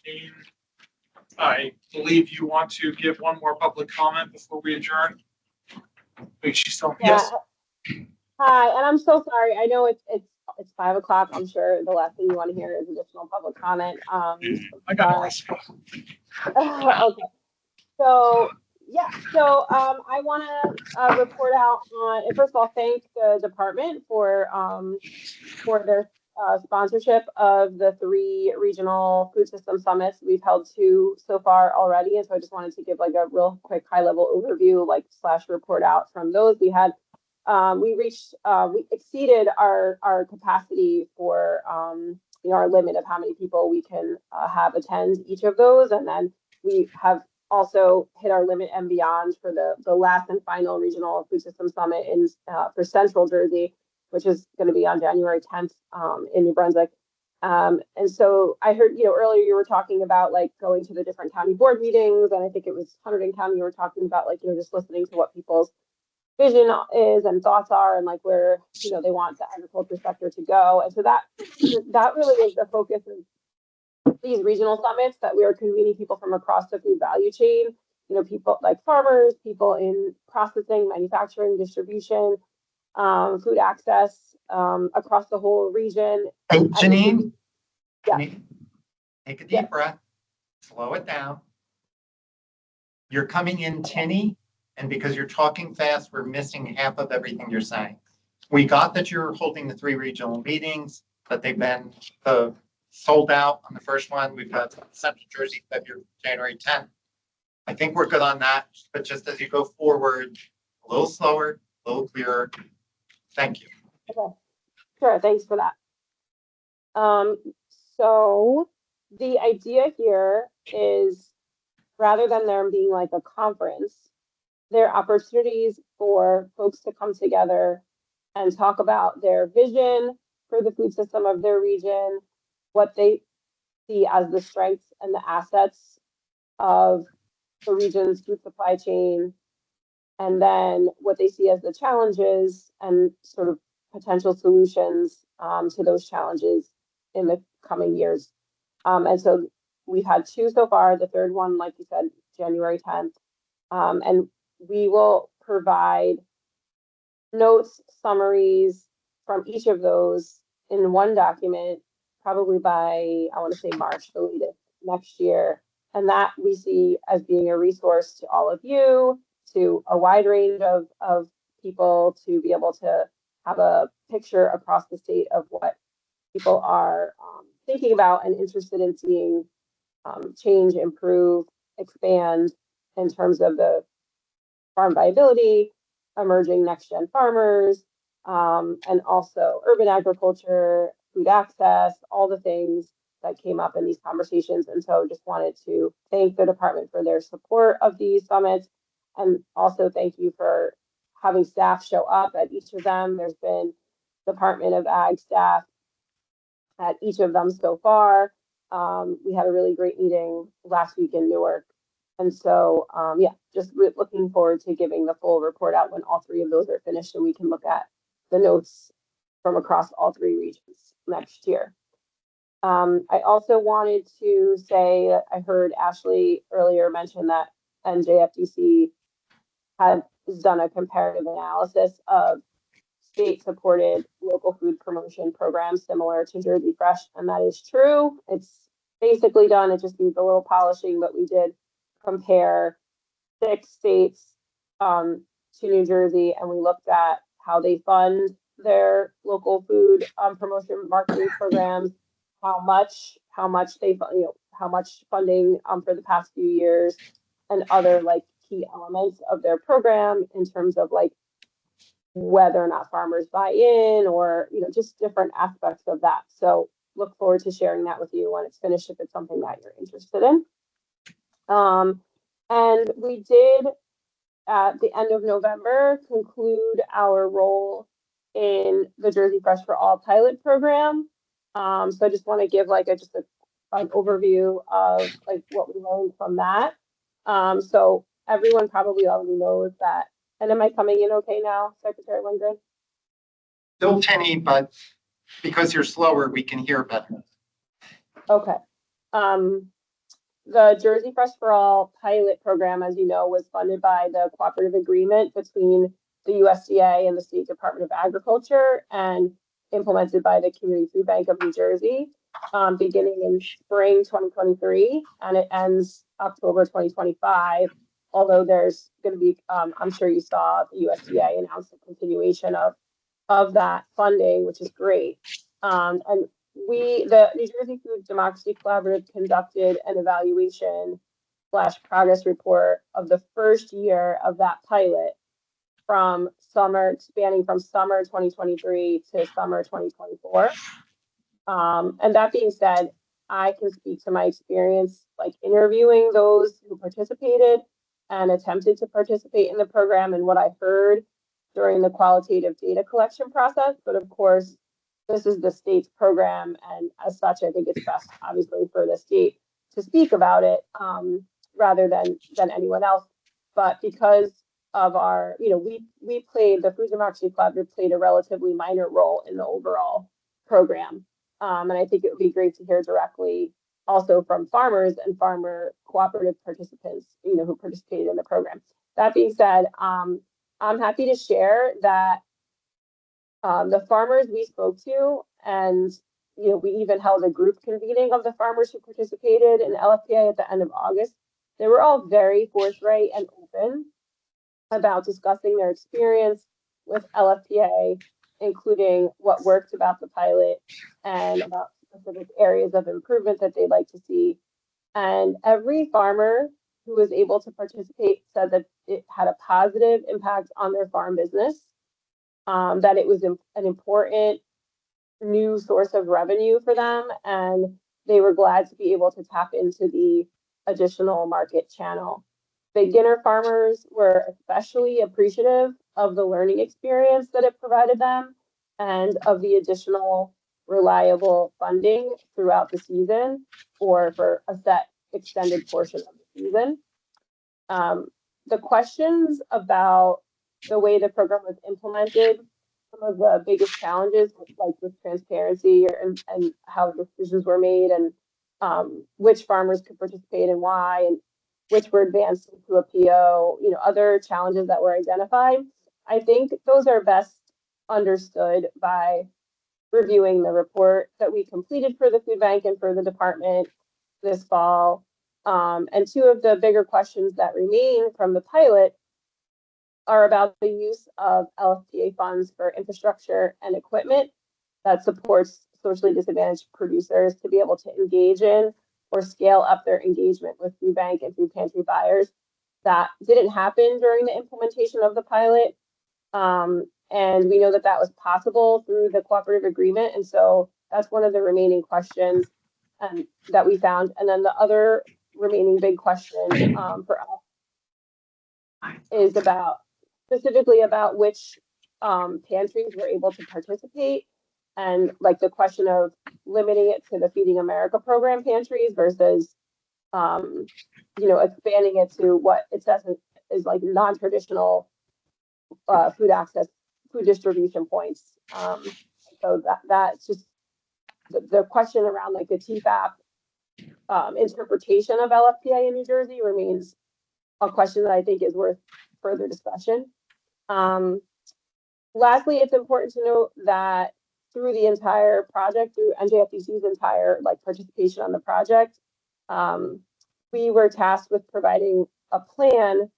Jane, I believe you want to give one more public comment before we adjourn. Wait, she's still, yes. Hi, and I'm so sorry. I know it's 5 o'clock. I'm sure the last thing you want to hear is additional public comment. I got no response. Okay. So yeah, so I want to report out on. And first of all, thank the department for their sponsorship of the 3 regional food system summits. We've held 2 so far already, and so I just wanted to give like a real quick high level overview, like / report out from those. We had we exceeded our capacity for our limit of how many people we can have attend each of those, and then we have also hit our limit and beyond for the last and final regional food system summit in for Central Jersey, which is going to be on January 10th in New Brunswick. And so I heard, earlier you were talking about like going to the different county board meetings, and I think it was Hunterdon County you were talking about, like, just listening to what people's vision is and thoughts are, and like where they want the agriculture sector to go. And so that really is the focus of these regional summits, that we are convening people from across the food value chain, people like farmers, people in processing, manufacturing, distribution, food access, across the whole region. Hey, Janine? Yeah. Janine, take a deep breath, slow it down. You're coming in tinny, and because you're talking fast, we're missing half of everything you're saying. We got that you're holding the 3 regional meetings, that they've been sold out on the first one. We've got Central Jersey, January 10th. I think we're good on that, but just as you go forward, a little slower, a little clearer. Thank you. Okay, sure, thanks for that. So the idea here is, rather than there being like a conference, there are opportunities for folks to come together and talk about their vision for the food system of their region, what they see as the strengths and the assets of the region's food supply chain, and then what they see as the challenges and sort of potential solutions to those challenges in the coming years. And so we've had 2 so far. The third one, like you said, January 10th. And we will provide notes, summaries from each of those in one document, probably by, I want to say March, the latest next year. And that we see as being a resource to all of you, to a wide range of people, to be able to have a picture across the state of what people are thinking about and interested in seeing change, improve, expand in terms of the farm viability, emerging next-gen farmers, and also urban agriculture, food access, all the things that came up in these conversations. And so just wanted to thank the department for their support of these summits, and also thank you for having staff show up at each of them. There's been Department of Ag staff at each of them so far. We had a really great meeting last week in Newark. And so, yeah, just looking forward to giving the full report out when all 3 of those are finished, and we can look at the notes from across all 3 regions next year. I also wanted to say that I heard Ashley earlier mention that NJFDC has done a comparative analysis of state-supported local food promotion programs similar to Jersey Fresh, and that is true. It's basically done. It just needs a little polishing, but we did compare 6 states to New Jersey, and we looked at how they fund their local food promotion marketing programs, how much they how much funding for the past few years, and other like key elements of their program in terms of like whether or not farmers buy in, or just different aspects of that. So look forward to sharing that with you when it's finished, if it's something that you're interested in. And we did at the end of November conclude our role in the Jersey Fresh for All pilot program. So I just want to give like an overview of like what we learned from that. So everyone probably already knows that. And am I coming in okay now, Secretary Lindgren? Still tinny, but because you're slower, we can hear better. Okay. The Jersey Fresh for All pilot program, as you know, was funded by the cooperative agreement between the USDA and the State Department of Agriculture and implemented by the Community Food Bank of New Jersey, beginning in spring 2023, and it ends October 2025. Although there's going to be, I'm sure you saw the USDA announce the continuation of that funding, which is great. And the New Jersey Food Democracy Collaborative conducted an evaluation / progress report of the first year of that pilot spanning from summer 2023 to summer 2024. And that being said, I can speak to my experience like interviewing those who participated and attempted to participate in the program and what I heard during the qualitative data collection process. But of course, this is the state's program, and as such, I think it's best, obviously, for the state to speak about it rather than anyone else. But because of our, we played, the Food Democracy Collaborative played a relatively minor role in the overall program. And I think it would be great to hear directly also from farmers and farmer cooperative participants, who participated in the program. That being said, I'm happy to share that the farmers we spoke to, and we even held a group convening of the farmers who participated in LFPA at the end of August. They were all very forthright and open about discussing their experience with LFPA, including what worked about the pilot and about specific areas of improvement that they'd like to see. And every farmer who was able to participate said that it had a positive impact on their farm business, that it was an important new source of revenue for them, and they were glad to be able to tap into the additional market channel. Beginner farmers were especially appreciative of the learning experience that it provided them and of the additional reliable funding throughout the season or for a set extended portion of the season. The questions about the way the program was implemented, some of the biggest challenges, like with transparency and how decisions were made, and which farmers could participate and why, and which were advanced into a PO, other challenges that were identified. I think those are best understood by reviewing the report that we completed for the food bank and for the department this fall. And two of the bigger questions that remain from the pilot are about the use of LFPA funds for infrastructure and equipment that supports socially disadvantaged producers to be able to engage in or scale up their engagement with food bank and food pantry buyers. That didn't happen during the implementation of the pilot. And we know that that was possible through the cooperative agreement. And so that's one of the remaining questions that we found. And then the other remaining big question for us is specifically about which pantries were able to participate, and like the question of limiting it to the Feeding America program pantries versus expanding it to what it says is like non-traditional food distribution points. So that's just the question around like the TFAP interpretation of LFPA in New Jersey remains a question that I think is worth further discussion. Lastly, it's important to note that through the entire project, through NJFDC's entire like participation on the project, we were tasked with providing a plan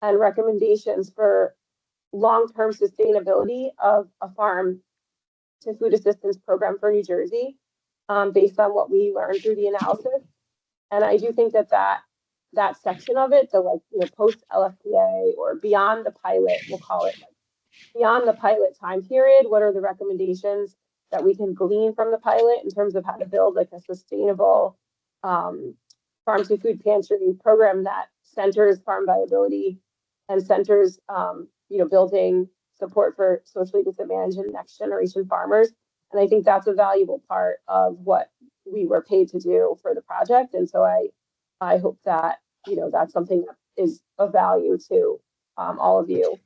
and recommendations for long-term sustainability of a farm to food assistance program for New Jersey, based on what we learned through the analysis. And I do think that that section of it, the like, you know, post LFPA or beyond the pilot, we'll call it, like, beyond the pilot time period, what are the recommendations that we can glean from the pilot in terms of how to build like a sustainable farm to food pantry program that centers farm viability and centers, you know, building support for socially disadvantaged and next generation farmers. And I think that's a valuable part of what we were paid to do for the project. And so I hope that, you know, that's something that is of value to all of you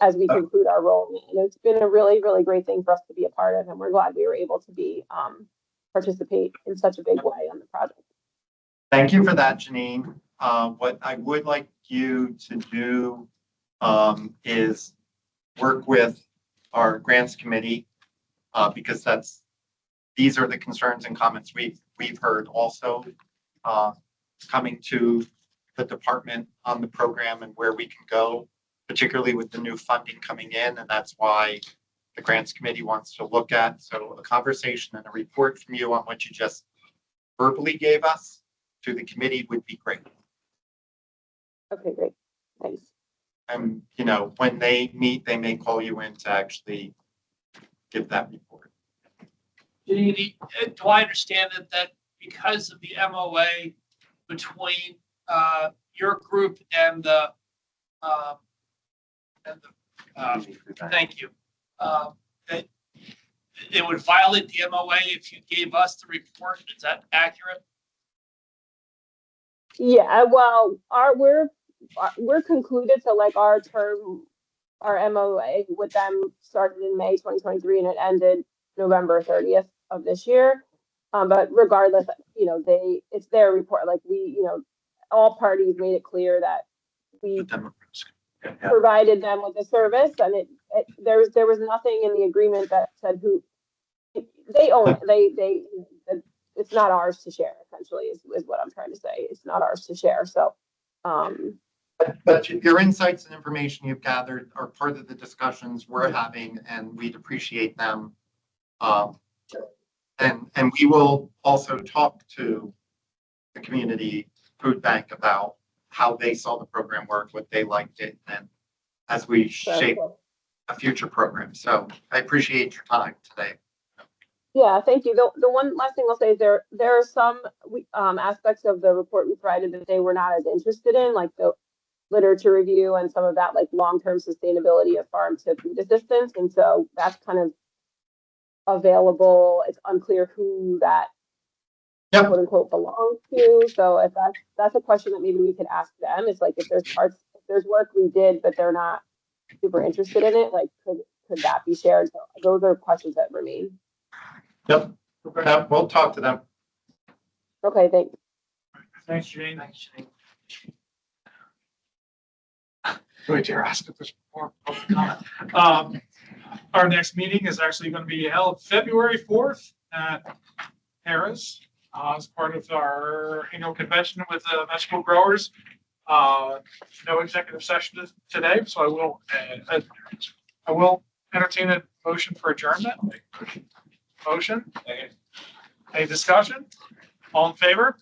as we conclude our role. And it's been a really, really great thing for us to be a part of, and we're glad we were able to be participate in such a big way on the project. Thank you for that, Janine. What I would like you to do is work with our grants committee, because these are the concerns and comments we've heard also coming to the department on the program and where we can go, particularly with the new funding coming in. And that's why the grants committee wants to look at. So a conversation and a report from you on what you just verbally gave us to the committee would be great. Okay, great. Thanks. And, you know, when they meet, they may call you in to actually give that report. Janine, do I understand that because of the MOA between your group and the thank you, that it would violate the MOA if you gave us the report? Is that accurate? Yeah, well, we're concluded, so like our MOA with them started in May 2023 and it ended November 30th of this year. But regardless, you know, it's their report. Like we, you know, all parties made it clear that we provided them with the service, and there was nothing in the agreement that said who they own it. It's not ours to share, essentially, is what I'm trying to say. It's not ours to share. So, but your insights and information you've gathered are part of the discussions we're having, and we'd appreciate them. And we will also talk to the community food bank about how they saw the program work, what they liked it, and as we shape a future program. So I appreciate your time today. Yeah, thank you. The one last thing I'll say is there are some aspects of the report we provided that they were not as interested in, like the literature review and some of that, like long-term sustainability of farm to food assistance. And so that's kind of available. It's unclear who that quote unquote belongs to. So if that's a question that maybe we could ask them. It's like if there's work we did, but they're not super interested in it, like could that be shared? So those are questions that remain. Yep. We'll talk to them. Okay, thanks. Thanks, Janine. Wait, you're asking for more comment. Our next meeting is actually going to be held February 4th at Harris as part of our annual convention with vegetable growers. No executive session today, so I will entertain a motion for adjournment. Motion. Any discussion? All in favor?